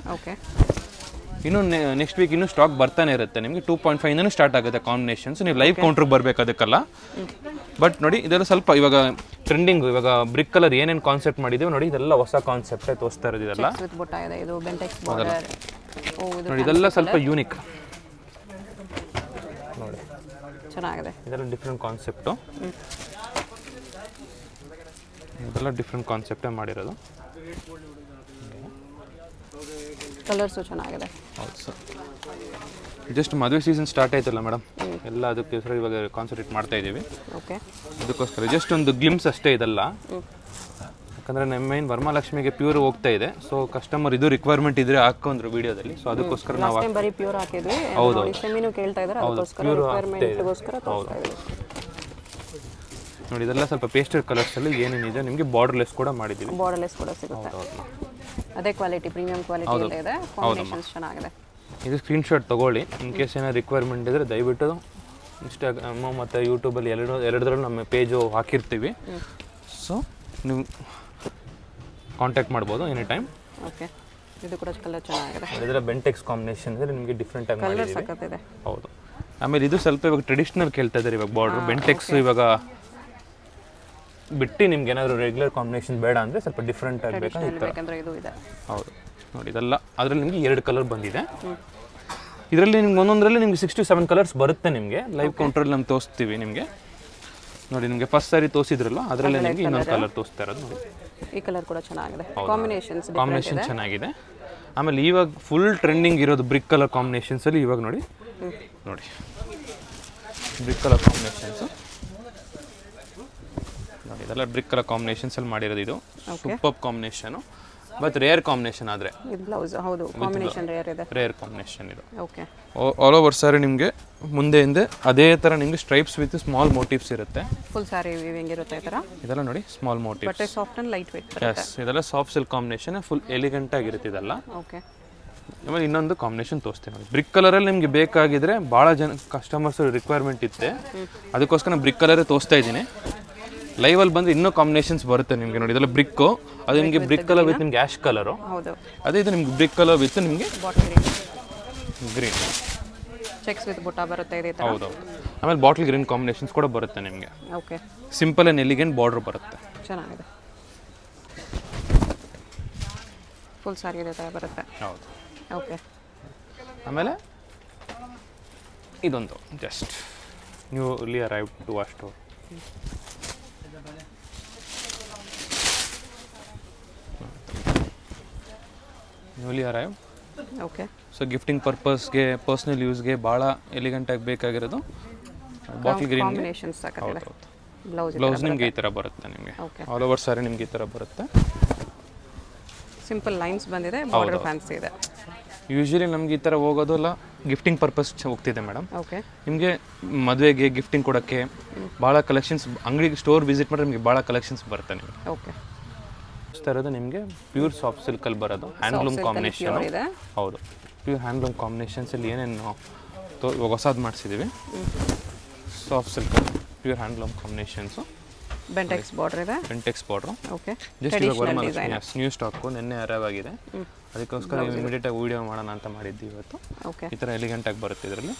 [SPEAKER 2] ಇನ್ನು ನೆಕ್ಸ್ಟ್ ವೀಕ್ ಇನ್ನೂ ಸ್ಟಾಕ್ ಬರ್ತಾನೆ ಇರುತ್ತೆ ನಿಮಗೆ. 2.5 ಇಂದನೂ ಸ್ಟಾರ್ಟ್ ಆಗುತ್ತೆ ಕಾಂಬಿನೇಷನ್ಸ್. ನೀವು ಲೈವ್ ಕೌಂಟ್ರಿಗೆ ಬರಬೇಕು ಅದಕ್ಕೆಲ್ಲ. ಬಟ್ ನೋಡಿ ಇದೆಲ್ಲ ಸ್ವಲ್ಪ ಇವಾಗ ಟ್ರೆಂಡಿಂಗ್, ಇವಾಗ ಬ್ರಿಕ್ ಕಲರ್ ಏನೇನು ಕಾನ್ಸೆಪ್ಟ್ ಮಾಡಿದ್ದೀವಿ ನೋಡಿ, ಇದೆಲ್ಲ ಹೊಸ ಕಾನ್ಸೆಪ್ಟೇ ತೋರಿಸ್ತಾ ಇರೋದು ಇದೆಲ್ಲ ನೋಡಿ. ಇದೆಲ್ಲ ಸ್ವಲ್ಪ ಯೂನಿಕ್ ನೋಡಿ,
[SPEAKER 1] ಚೆನ್ನಾಗಿದೆ.
[SPEAKER 2] ಇದೆಲ್ಲ ಡಿಫ್ರೆಂಟ್ ಕಾನ್ಸೆಪ್ಟು, ಇದೆಲ್ಲ ಡಿಫ್ರೆಂಟ್ ಕಾನ್ಸೆಪ್ಟೇ ಮಾಡಿರೋದು.
[SPEAKER 1] ಕಲರ್ಸು ಚೆನ್ನಾಗಿದೆ.
[SPEAKER 2] ಹೌದು ಸರ್, ಜಸ್ಟ್ ಮದುವೆ ಸೀಸನ್ ಸ್ಟಾರ್ಟ್ ಆಯ್ತಲ್ಲ ಮೇಡಮ್, ಎಲ್ಲ ಅದಕ್ಕೆ ಇವಾಗ ಕಾನ್ಸಂಟ್ರೇಟ್ ಮಾಡ್ತಾ ಇದ್ದೀವಿ. ಅದಕ್ಕೋಸ್ಕರ ಜಸ್ಟ್ ಒಂದು ಗ್ಲಿಮ್ಸ್ ಅಷ್ಟೇ ಇದೆಲ್ಲ. ಯಾಕಂದರೆ ನಮ್ಮ ಮೇನ್ ವರಮಹಾಲಕ್ಷ್ಮಿಗೆ ಪ್ಯೂರ್ ಹೋಗ್ತಾ ಇದೆ, ಸೊ ಕಸ್ಟಮರ್ ಇದು ರಿಕ್ವೈರ್ಮೆಂಟ್ ಇದ್ರೆ ಹಾಕೊಂಡ್ರು ವಿಡಿಯೋದಲ್ಲಿ, ಸೊ ಅದಕ್ಕೋಸ್ಕರ ನಾವು
[SPEAKER 1] ಬರೀ ಪ್ಯೂರ್ ಹಾಕಿದ್ವಿ.
[SPEAKER 2] ಹೌದು
[SPEAKER 1] ಕೇಳ್ತಾ ಇದ್ದಾರೆ,
[SPEAKER 2] ಪ್ಯೂರ್ ನೋಡಿ. ಇದೆಲ್ಲ ಸ್ವಲ್ಪ ಪೇಸ್ಟಲ್ ಕಲರ್ಸಲ್ಲಿ ಏನೇನಿದೆ ನಿಮಗೆ ಬಾರ್ಡರ್ಲೆಸ್ ಕೂಡ ಮಾಡಿದ್ದೀವಿ.
[SPEAKER 1] ಬಾರ್ಡರ್ಲೆಸ್ ಕೂಡ ಸಿಗುತ್ತೆ. ಅದೇ ಕ್ವಾಲಿಟಿ, ಪ್ರೀಮಿಯಂ ಕ್ವಾಲಿಟಿ ಇದೆ. ಕಾಂಬಿನೇಷನ್ಸ್ ಚೆನ್ನಾಗಿದೆ.
[SPEAKER 2] ಇದು ಸ್ಕ್ರೀನ್ಶಾಟ್ ತೊಗೊಳ್ಳಿ. ಇನ್ ಕೇಸ್ ಏನಾದ್ರು ರಿಕ್ವೈರ್ಮೆಂಟ್ ಇದ್ದರೆ ದಯವಿಟ್ಟು ಇನ್ಸ್ಟಾಗ್ರಾಮು ಮತ್ತು ಯೂಟ್ಯೂಬಲ್ಲಿ ಎರಡರಲ್ಲೂ ನಮ್ಮ ಪೇಜು ಹಾಕಿರ್ತೀವಿ, ಸೊ ನೀವು ಕಾಂಟ್ಯಾಕ್ಟ್ ಮಾಡ್ಬೋದು ಎನಿ ಟೈಮ್.
[SPEAKER 1] ಓಕೆ, ಇದು ಕೂಡ ಕಲರ್ ಚೆನ್ನಾಗಿದೆ.
[SPEAKER 2] ಇದರ ಬೆಂಟೆಕ್ಸ್ ಕಾಂಬಿನೇಷನ್ ಇದ್ರೆ ನಿಮಗೆ ಡಿಫ್ರೆಂಟ್ ಆಗಿ
[SPEAKER 1] ಮಾಡಿದ್ದೀವಿ.
[SPEAKER 2] ಹೌದು. ಆಮೇಲೆ ಇದು ಸ್ವಲ್ಪ ಇವಾಗ ಟ್ರೆಡಿಷ್ನಲ್ ಕೇಳ್ತಾ ಇದ್ದಾರೆ ಇವಾಗ ಬಾರ್ಡ್ರ್ ಬೆಂಟೆಕ್ಸ್. ಇವಾಗ ಬಿಟ್ಟು ನಿಮ್ಗೆ ಏನಾದರೂ ರೆಗ್ಯುಲರ್ ಕಾಂಬಿನೇಷನ್ ಬೇಡ ಅಂದರೆ ಸ್ವಲ್ಪ ಡಿಫ್ರೆಂಟ್ ಆಗಬೇಕಂದ್ರೆ
[SPEAKER 1] ಇದು ಇದೆ.
[SPEAKER 2] ಹೌದು ನೋಡಿ, ಇದೆಲ್ಲ ಅದರಲ್ಲಿ ನಿಮಗೆ 2 ಕಲರ್ ಬಂದಿದೆ. ಇದರಲ್ಲಿ ನಿಮ್ಗೆ ಒಂದೊಂದರಲ್ಲಿ ನಿಮ್ಗೆ 6 to 7 ಕಲರ್ಸ್ ಬರುತ್ತೆ ನಿಮಗೆ. ಲೈವ್ ಕೌಂಟ್ರಲ್ಲಿ ನಾವು ತೋರಿಸ್ತೀವಿ ನಿಮಗೆ ನೋಡಿ. ನಿಮಗೆ ಫಸ್ಟ್ ಸಾರಿ ತೋರಿಸಿದ್ರಲ್ಲ ಅದರಲ್ಲೇ ನಿಮಗೆ ಇನ್ನೊಂದು ಕಲರ್ ತೋರಿಸ್ತಾ ಇರೋದು ನೋಡಿ.
[SPEAKER 1] ಈ ಕಲರ್ ಕೂಡ ಚೆನ್ನಾಗಿದೆ. ಕಾಂಬಿನೇಷನ್
[SPEAKER 2] ಚೆನ್ನಾಗಿದೆ. ಆಮೇಲೆ ಇವಾಗ ಫುಲ್ ಟ್ರೆಂಡಿಂಗ್ ಇರೋದು ಬ್ರಿಕ್ ಕಲರ್ ಕಾಂಬಿನೇಷನ್ಸಲ್ಲಿ ಇವಾಗ ನೋಡಿ ಬ್ರಿಕ್ ಕಲರ್ ಕಾಂಬಿನೇಷನ್ಸು ನೋಡಿ. ಇದೆಲ್ಲ ಬ್ರಿಕ್ ಕಲರ್ ಕಾಂಬಿನೇಷನ್ಸಲ್ಲಿ ಮಾಡಿರೋದು. ಇದು super combination, but rare combination. ಆದರೆ ರೇರ್ ಕಾಂಬಿನೇಷನ್ ಇದು. ಆಲ್ ಓವರ್ ಸ್ಯಾರಿ ನಿಮಗೆ ಮುಂದೆ ಹಿಂದೆ ಅದೇ ಥರ ನಿಮಗೆ ಸ್ಟ್ರೈಪ್ಸ್ ವಿತ್ ಸ್ಮಾಲ್ ಮೋಟಿವ್ಸ್ ಇರುತ್ತೆ.
[SPEAKER 1] ಫುಲ್ ಸ್ಯಾರಿ ವೀವಿಂಗ್ ಇರುತ್ತೆ.
[SPEAKER 2] ಇದೆಲ್ಲ ನೋಡಿ small motifs.
[SPEAKER 1] But soft and light weight.
[SPEAKER 2] Yes, ಇದೆಲ್ಲ soft silk combination, full elegant ಆಗಿರುತ್ತೆ ಇದೆಲ್ಲ. ಆಮೇಲೆ ಇನ್ನೊಂದು ಕಾಂಬಿನೇಷನ್ ತೋರಿಸ್ತೀನಿ ನೋಡಿ. ಬ್ರಿಕ್ ಕಲರಲ್ಲಿ ನಿಮಗೆ ಬೇಕಾಗಿದ್ರೆ ಭಾಳ ಜನ ಕಸ್ಟಮರ್ಸ್ ರಿಕ್ವೈರ್ಮೆಂಟ್ ಇತ್ತೆ, ಅದಕ್ಕೋಸ್ಕರ ಬ್ರಿಕ್ ಕಲರೇ ತೋರಿಸ್ತಾ ಇದ್ದೀನಿ. ಲೈವಲ್ಲಿ ಬಂದರೆ ಇನ್ನೂ ಕಾಂಬಿನೇಷನ್ಸ್ ಬರುತ್ತೆ ನಿಮಗೆ ನೋಡಿ. ಇದೆಲ್ಲ ಬ್ರಿಕ್ಕು, ಅದು ನಿಮಗೆ ಬ್ರಿಕ್ ಕಲರ್ ವಿತ್ ನಿಮ್ಗೆ ಆ್ಯಶ್ ಕಲರು. ಅದೇ ಇದು ನಿಮ್ಗೆ ಬ್ರಿಕ್ ಕಲರ್ ವಿತ್ ನಿಮಗೆ ಗ್ರೀನ್
[SPEAKER 1] ಚೆಕ್ಸ್ ವಿತ್ ಬುಟ್ಟ ಬರುತ್ತೆ.
[SPEAKER 2] ಹೌದು. ಆಮೇಲೆ ಬಾಟಲ್ ಗ್ರೀನ್ ಕಾಂಬಿನೇಷನ್ಸ್ ಕೂಡ ಬರುತ್ತೆ ನಿಮಗೆ. ಸಿಂಪಲ್ ಆ್ಯಂಡ್ ಎಲಿಗೆಂಟ್ ಬಾರ್ಡರ್ ಬರುತ್ತೆ.
[SPEAKER 1] ಚೆನ್ನಾಗಿದೆ. ಫುಲ್ ಸಾರಿ ಇದೆ ಥರ ಬರುತ್ತೆ.
[SPEAKER 2] ಹೌದು.
[SPEAKER 1] ಓಕೆ.
[SPEAKER 2] ಆಮೇಲೆ ಇದೊಂದು ಜಸ್ಟ್ ನ್ಯೂಲಿ ಅರೈವ್ ಟು ಆ store. Newly arrive.
[SPEAKER 1] Okay.
[SPEAKER 2] So gifting ಪರ್ಪಸ್ಗೆ, ಪರ್ಸ್ನಲ್ ಯೂಸ್ಗೆ ಭಾಳ ಎಲಿಗೆಂಟಾಗಿ ಬೇಕಾಗಿರೋದು ಬಾಟಲ್ ಗ್ರೀನ್. ಬ್ಲೌಸ್ ನಿಮಗೆ ಈ ಥರ ಬರುತ್ತೆ. ನಿಮಗೆ ಆಲ್ ಓವರ್ ಸಾರಿ ನಿಮಗೆ ಈ ಥರ ಬರುತ್ತೆ.
[SPEAKER 1] ಸಿಂಪಲ್ ಲೈನ್ಸ್ ಬಂದಿದೆ, ಬಾರ್ಡರ್ ಫ್ಯಾನ್ಸಿ ಇದೆ.
[SPEAKER 2] ಯೂಶಲಿ ನಮ್ಗೆ ಈ ಥರ ಹೋಗೋದಲ್ಲ ಗಿಫ್ಟಿಂಗ್ ಪರ್ಪಸ್ ಹೋಗ್ತಿದೆ ಮೇಡಮ್.
[SPEAKER 1] ಓಕೆ.
[SPEAKER 2] ನಿಮಗೆ ಮದುವೆಗೆ ಗಿಫ್ಟಿಂಗ್ ಕೊಡೋಕ್ಕೆ ಭಾಳ ಕಲೆಕ್ಷನ್ಸ್, ಅಂಗಡಿಗೆ ಸ್ಟೋರ್ ವಿಸಿಟ್ ಮಾಡಿದ್ರೆ ನಿಮಗೆ ಭಾಳ ಕಲೆಕ್ಷನ್ಸ್ ಬರುತ್ತೆ ನಿಮಗೆ.
[SPEAKER 1] ಓಕೆ.
[SPEAKER 2] ಇರೋದು ನಿಮಗೆ ಪ್ಯೂರ್ ಸಾಫ್ಟ್ ಸಿಲ್ಕಲ್ಲಿ ಬರೋದು, ಹ್ಯಾಂಡ್ಲೂಮ್ ಕಾಂಬಿನೇಷನ್. ಹೌದು, ಪ್ಯೂರ್ ಹ್ಯಾಂಡ್ಲೂಮ್ ಕಾಂಬಿನೇಷನ್ಸಲ್ಲಿ ಏನೇನು ಇವಾಗ ಹೊಸದು ಮಾಡಿಸಿದ್ದೀವಿ. ಸಾಫ್ಟ್ ಸಿಲ್ಕಲ್ಲಿ pure handloom combinations.
[SPEAKER 1] Bentex border ಇದೆ.
[SPEAKER 2] Bentex border.
[SPEAKER 1] ಓಕೆ.
[SPEAKER 2] ಜಸ್ಟ್ ಇವಾಗ ವರಮಹಾಲಕ್ಷ್ಮಿ ನ್ಯೂ ಸ್ಟಾಕು ನಿನ್ನೆ ಅರೈವ್ ಆಗಿದೆ, ಅದಕ್ಕೋಸ್ಕರ ಇಮಿಡಿಯೇಟಾಗಿ ವೀಡಿಯೋ ಮಾಡೋಣ ಅಂತ ಮಾಡಿದ್ವಿ ಇವತ್ತು. ಈ ಥರ ಎಲಿಗೆಂಟಾಗಿ ಬರುತ್ತೆ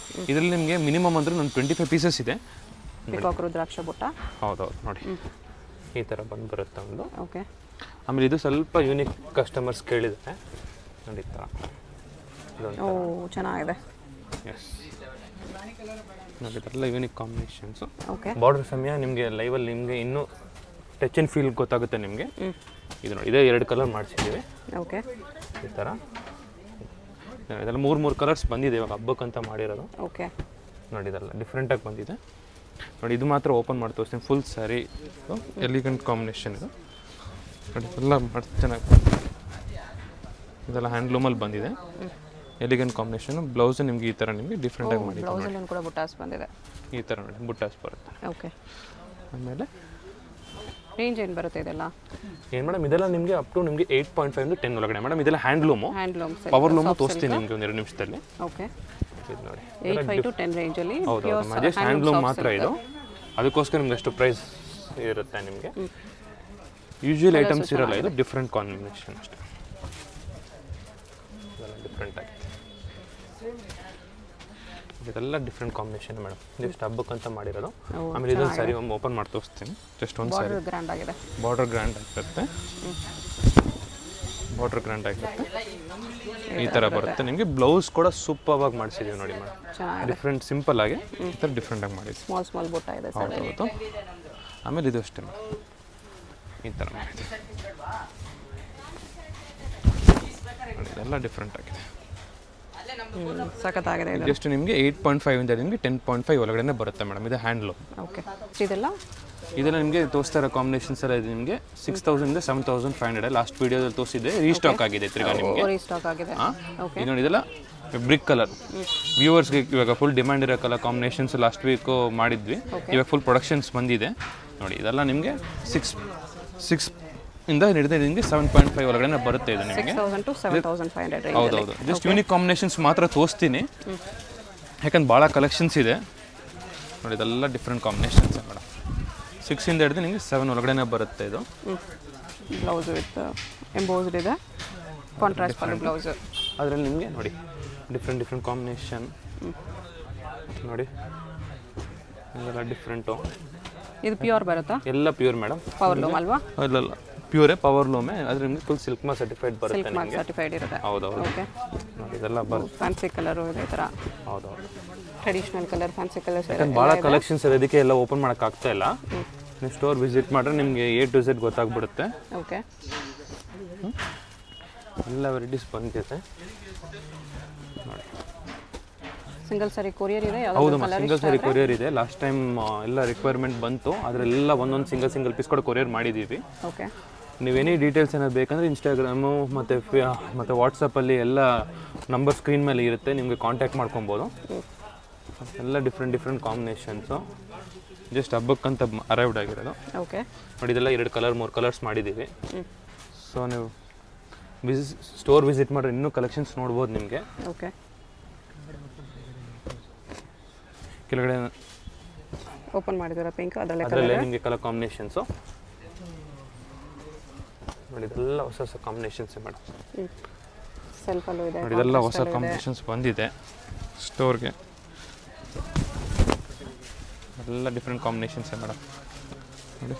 [SPEAKER 2] ಇದರಲ್ಲಿ ನಿಮಗೆ ಮಿನಿಮಮ್ ಅಂದರೆ ಒಂದು 25 ಪೀಸಸ್ ಇದೆ.
[SPEAKER 1] ರುದ್ರಾಕ್ಷ ಬುಟ್ಟ.
[SPEAKER 2] ಹೌದೌದು ನೋಡಿ, ಈ ಥರ ಬಂದು ಬರುತ್ತೆ ಒಂದು.
[SPEAKER 1] ಓಕೆ.
[SPEAKER 2] ಆಮೇಲೆ ಇದು ಸ್ವಲ್ಪ ಯೂನಿಕ್ ಕಸ್ಟಮರ್ಸ್ ಕೇಳಿದರೆ ನೋಡಿ, ಈ ಥರ
[SPEAKER 1] ಚೆನ್ನಾಗಿದೆ.
[SPEAKER 2] ಎಸ್ ನೋಡಿ, ಇದೆಲ್ಲ ಯೂನಿಕ್ ಕಾಂಬಿನೇಷನ್ಸು.
[SPEAKER 1] ಓಕೆ.
[SPEAKER 2] ಬಾರ್ಡರ್ ಸಮಯ ನಿಮಗೆ ಲೈವಲ್ಲಿ ನಿಮಗೆ ಇನ್ನೂ ಟಚ್ ಆ್ಯಂಡ್ ಫೀಲ್ ಗೊತ್ತಾಗುತ್ತೆ ನಿಮಗೆ. ಇದು ನೋಡಿ, ಇದೇ 2 ಕಲರ್ ಮಾಡಿಸಿದ್ದೀವಿ.
[SPEAKER 1] ಓಕೆ.
[SPEAKER 2] ಈ ಥರ ಇದೆಲ್ಲ ಮೂರು ಕಲರ್ಸ್ ಬಂದಿದೆ ಇವಾಗ ಹಬ್ಬಕ್ಕಂತ ಮಾಡಿರೋದು.
[SPEAKER 1] ಓಕೆ
[SPEAKER 2] ನೋಡಿ ಇದೆಲ್ಲ ಡಿಫ್ರೆಂಟಾಗಿ ಬಂದಿದೆ ನೋಡಿ. ಇದು ಮಾತ್ರ ಓಪನ್ ಮಾಡಿ ತೋರಿಸ್ತೀನಿ. ಫುಲ್ ಸ್ಯಾರಿ ಎಲಿಗೆಂಟ್ ಕಾಂಬಿನೇಷನ್ ಇದು ನೋಡಿ. ಎಲ್ಲ ಚೆನ್ನಾಗಿ ಇದೆಲ್ಲ ಹ್ಯಾಂಡ್ಲೂಮಲ್ಲಿ ಬಂದಿದೆ. Elegant combination. ಬ್ಲೌಸ್ ನಿಮಗೆ ಈ ಥರ ನಿಮಗೆ ಡಿಫ್ರೆಂಟಾಗಿ ಮಾಡಿದೆ.
[SPEAKER 1] ಬ್ಲೌಸಲ್ಲಿ ಕೂಡ ಬುಟ್ಟಾಸ್ ಬಂದಿದೆ
[SPEAKER 2] ಈ ಥರ ನೋಡಿ ಬುಟ್ಟಾಸ್ ಬರುತ್ತೆ.
[SPEAKER 1] ಓಕೆ
[SPEAKER 2] ಆಮೇಲೆ
[SPEAKER 1] ರೇಂಜ್ ಏನು ಬರುತ್ತೆ ಇದೆಲ್ಲ?
[SPEAKER 2] ಏನು ಮೇಡಮ್ ಇದೆಲ್ಲ ನಿಮಗೆ ಅಪ್ ಟು ನಿಮಗೆ 8.5 ಇಂದ 10 ಒಳಗಡೆ ಮೇಡಮ್. ಇದೆಲ್ಲ ಹ್ಯಾಂಡ್ಲೂಮು, ಪವರ್ಲೂಮು ತೋರಿಸ್ತೀನಿ ನಿಮಗೆ ಒಂದು 2 ನಿಮಿಷದಲ್ಲಿ.
[SPEAKER 1] ಓಕೆ
[SPEAKER 2] ಇದು ನೋಡಿ
[SPEAKER 1] 8.5 to 10 ರೇಂಜಲ್ಲಿ.
[SPEAKER 2] ಹೌದು ಜಸ್ಟ್ ಹ್ಯಾಂಡ್ಲೂಮ್ ಮಾತ್ರ ಇದು. ಅದಕ್ಕೋಸ್ಕರ ನಿಮ್ಗೆ ಅಷ್ಟು ಪ್ರೈಸ್ ಇರುತ್ತೆ ನಿಮಗೆ. ಯೂಶುವಲ್ ಐಟಮ್ಸ್ ಇರಲ್ಲ, ಇದು ಡಿಫ್ರೆಂಟ್ ಕಾಂಬಿನೇಷನ್ ಅಷ್ಟೇ. ಡಿಫ್ರೆಂಟ್ ಆಗಿದೆ. ಇದೆಲ್ಲ ಡಿಫ್ರೆಂಟ್ ಕಾಂಬಿನೇಷನ್ ಮೇಡಮ್. ಜಸ್ಟ್ ಹಬ್ಬಕ್ಕಂತ ಮಾಡಿರೋದು. ಆಮೇಲೆ ಇದೊಂದು ಸ್ಯಾರಿ ಒಮ್ಮೆ ಓಪನ್ ಮಾಡಿ ತೋರಿಸ್ತೀನಿ. ಜಸ್ಟ್ ಒಂದು ಸ್ಯಾರಿ
[SPEAKER 1] ಗ್ರ್ಯಾಂಡ್ ಆಗಿದೆ.
[SPEAKER 2] ಬಾರ್ಡರ್ ಗ್ರ್ಯಾಂಡ್ ಆಗಿರುತ್ತೆ. ಬಾರ್ಡರ್ ಗ್ರ್ಯಾಂಡ್ ಆಗಿರುತ್ತೆ. ಈ ಥರ ಬರುತ್ತೆ ನಿಮಗೆ. ಬ್ಲೌಸ್ ಕೂಡ ಸೂಪರ್ ಆಗಿ ಮಾಡಿಸಿದ್ದೀವಿ ನೋಡಿ ಮೇಡಮ್. ಡಿಫ್ರೆಂಟ್ ಸಿಂಪಲ್ ಆಗಿ ಈ ಥರ ಡಿಫ್ರೆಂಟಾಗಿ ಮಾಡಿದ್ವಿ.
[SPEAKER 1] ಸ್ಮಾಲ್ ಬುಟ್ಟ ಇದೆ.
[SPEAKER 2] ಹೌದು. ಆಮೇಲೆ ಇದು ಅಷ್ಟೇ ಈ ಥರ ಮಾಡಿದ್ವಿ. ಇದೆಲ್ಲ ಡಿಫ್ರೆಂಟ್ ಆಗಿದೆ.
[SPEAKER 1] ಸಖತ್ತಾಗಿದೆ.
[SPEAKER 2] ಜಸ್ಟ್ ನಿಮಗೆ 8.5 ಇಂದ ನಿಮಗೆ 10.5 ಒಳಗಡೆ ಬರುತ್ತೆ ಮೇಡಮ್. ಇದು ಹ್ಯಾಂಡ್ಲೂಮ್.
[SPEAKER 1] ಓಕೆ ಇದೆಲ್ಲ
[SPEAKER 2] ನಿಮಗೆ ತೋರಿಸ್ತಾ ಇರೋ ಕಾಂಬಿನೇಷನ್ಸ್ ಎಲ್ಲ ಇದು ನಿಮಗೆ 6,000 ಇಂದ 7,500. ಲಾಸ್ಟ್ ವಿಡಿಯೋದಲ್ಲಿ ತೋರಿಸಿದೆ. ರೀಸ್ಟಾಕ್ ಆಗಿದೆ ತಿರ್ಗಾ ನಿಮಗೆ.
[SPEAKER 1] ರೀಸ್ಟಾಕ್ ಆಗಿದೆ. ಓಕೆ
[SPEAKER 2] ಇದು ನೋಡಿ ಇದೆಲ್ಲ ಬ್ರಿಕ್ ಕಲರ್. ವ್ಯೂವರ್ಸ್ಗೆ ಇವಾಗ ಫುಲ್ ಡಿಮ್ಯಾಂಡ್ ಇರೋ ಕಲರ್ ಕಾಂಬಿನೇಷನ್ಸ್ ಲಾಸ್ಟ್ ವೀಕು ಮಾಡಿದ್ವಿ. ಇವಾಗ ಫುಲ್ ಪ್ರೊಡಕ್ಷನ್ಸ್ ಬಂದಿದೆ ನೋಡಿ. ಇದೆಲ್ಲ ನಿಮಗೆ 6 ಇಂದ ಹಿಡಿದು ನಿಮಗೆ 7.5 ಒಳಗಡೆ ಬರುತ್ತೆ ಇದು ನಿಮಗೆ.
[SPEAKER 1] 6,000 to 7,500.
[SPEAKER 2] ಹೌದೌದು. ಜಸ್ಟ್ ಯೂನಿಕ್ ಕಾಂಬಿನೇಷನ್ಸ್ ಮಾತ್ರ ತೋರಿಸ್ತೀನಿ, ಯಾಕಂದ್ರೆ ಭಾಳ ಕಲೆಕ್ಷನ್ಸ್ ಇದೆ ನೋಡಿ. ಇದೆಲ್ಲ ಡಿಫ್ರೆಂಟ್ ಕಾಂಬಿನೇಷನ್ಸ್ ಮೇಡಮ್. 6 ಇಂದ ಹಿಡಿದು ನಿಮಗೆ 7 ಒಳಗಡೆ ಬರುತ್ತೆ ಇದು.
[SPEAKER 1] ಬ್ಲೌಸ್ ವಿತ್ ಎಂಬೋಸ್ಡ್ ಇದೆ, ಕಾಂಟ್ರಾಸ್ಟ್ ಪಲ್ಲು ಬ್ಲೌಸ್.
[SPEAKER 2] ಅದರಲ್ಲಿ ನಿಮಗೆ ನೋಡಿ ಡಿಫ್ರೆಂಟ್ ಕಾಂಬಿನೇಷನ್ ನೋಡಿ. ಇದೆಲ್ಲ ಡಿಫ್ರೆಂಟು.
[SPEAKER 1] ಇದು ಪ್ಯೂರ್ ಬರುತ್ತಾ? ಎಲ್ಲ
[SPEAKER 2] ಪ್ಯೂರ್ ಮೇಡಮ್.
[SPEAKER 1] ಪವರ್ ಲೂಮ್ ಅಲ್ವಾ?
[SPEAKER 2] ಇಲ್ಲ ಪ್ಯೂರೇ ಪವರ್ ಲೂಮೇ. ಅದ್ರ ನಿಮಗೆ ಫುಲ್ ಸಿಲ್ಕ್ ಮಾರ್ಕ್ ಸರ್ಟಿಫೈಡ್ ಬರುತ್ತೆ.
[SPEAKER 1] ಸಿಲ್ಕ್ ಮಾರ್ಕ್ ಸರ್ಟಿಫೈಡ್ ಇರುತ್ತೆ.
[SPEAKER 2] ಹೌದೌದು.
[SPEAKER 1] ಓಕೆ
[SPEAKER 2] ನೋಡಿ ಇದೆಲ್ಲ ಬರುತ್ತೆ.
[SPEAKER 1] ಫ್ಯಾನ್ಸಿ ಕಲರು ಇದೆ ಈ ಥರ.
[SPEAKER 2] ಹೌದೌದು.
[SPEAKER 1] ಟ್ರೆಡಿಷನಲ್ ಕಲರ್, ಫ್ಯಾನ್ಸಿ ಕಲರ್ಸ್
[SPEAKER 2] ಭಾಳ ಕಲೆಕ್ಷನ್ಸ್ ಇರೋದಕ್ಕೆ ಎಲ್ಲ ಓಪನ್ ಮಾಡೋಕ್ಕಾಗ್ತಾ ಇಲ್ಲ. ನೀವು ಸ್ಟೋರ್ ವಿಸಿಟ್ ಮಾಡಿದ್ರೆ ನಿಮಗೆ A to Z ಗೊತ್ತಾಗ್ಬಿಡುತ್ತೆ.
[SPEAKER 1] ಓಕೆ
[SPEAKER 2] ಎಲ್ಲ ವೆರೈಟೀಸ್ ಬಂದಿದೆ ನೋಡಿ.
[SPEAKER 1] ಸಿಂಗಲ್ ಸಾರಿ ಕೊರಿಯರ್ ಇದೆ.
[SPEAKER 2] ಹೌದು ಸಿಂಗಲ್ ಸಾರಿ ಕೊರಿಯರ್ ಇದೆ. ಲಾಸ್ಟ್ ಟೈಮ್ ಎಲ್ಲ ರಿಕ್ವೈರ್ಮೆಂಟ್ ಬಂತು, ಅದರೆಲ್ಲ ಒಂದೊಂದು ಸಿಂಗಲ್ ಪೀಸ್ ಕೂಡ ಕೊರಿಯರ್ ಮಾಡಿದ್ದೀವಿ.
[SPEAKER 1] ಓಕೆ
[SPEAKER 2] ನೀವು ಏನೇ ಡೀಟೇಲ್ಸ್ ಏನಾದ್ರು ಬೇಕಂದರೆ ಇನ್ಸ್ಟಾಗ್ರಾಮು ಮತ್ತು ವಾಟ್ಸಪ್ಪಲ್ಲಿ ಎಲ್ಲ ನಂಬರ್ ಸ್ಕ್ರೀನ್ ಮೇಲೆ ಇರುತ್ತೆ, ನಿಮಗೆ ಕಾಂಟ್ಯಾಕ್ಟ್ ಮಾಡ್ಕೊಬೋದು. ಎಲ್ಲ ಡಿಫ್ರೆಂಟ್ ಕಾಂಬಿನೇಷನ್ಸು. ಜಸ್ಟ್ ಹಬ್ಬಕ್ಕಂತ ಅರೈವ್ಡ್ ಆಗಿರೋದು.
[SPEAKER 1] ಓಕೆ
[SPEAKER 2] ನೋಡಿ ಇದೆಲ್ಲ 2 ಕಲರ್ 3 ಕಲರ್ಸ್ ಮಾಡಿದ್ದೀವಿ. ಸೊ ನೀವು ಸ್ಟೋರ್ ವಿಸಿಟ್ ಮಾಡಿದ್ರೆ ಇನ್ನೂ ಕಲೆಕ್ಷನ್ಸ್ ನೋಡ್ಬೋದು ನಿಮಗೆ.
[SPEAKER 1] ಓಕೆ
[SPEAKER 2] ಕೆಳಗಡೆ
[SPEAKER 1] ಓಪನ್ ಮಾಡಿದ್ದೀರಾ ಪಿಂಕ್,
[SPEAKER 2] ಅದರಲ್ಲೇ ನಿಮಗೆ ಕಲರ್ ಕಾಂಬಿನೇಷನ್ಸು ನೋಡಿ. ಇದೆಲ್ಲ ಹೊಸ ಕಾಂಬಿನೇಷನ್ಸ್ ಮೇಡಮ್.
[SPEAKER 1] ಸೆಲ್ಫಲ್ಲೂ ಇದೆ
[SPEAKER 2] ನೋಡಿ. ಇದೆಲ್ಲ ಹೊಸ ಕಾಂಬಿನೇಷನ್ಸ್ ಬಂದಿದೆ ಸ್ಟೋರ್ಗೆ. ಎಲ್ಲ ಡಿಫ್ರೆಂಟ್ ಕಾಂಬಿನೇಷನ್ಸ್ ಮೇಡಮ್ ನೋಡಿ.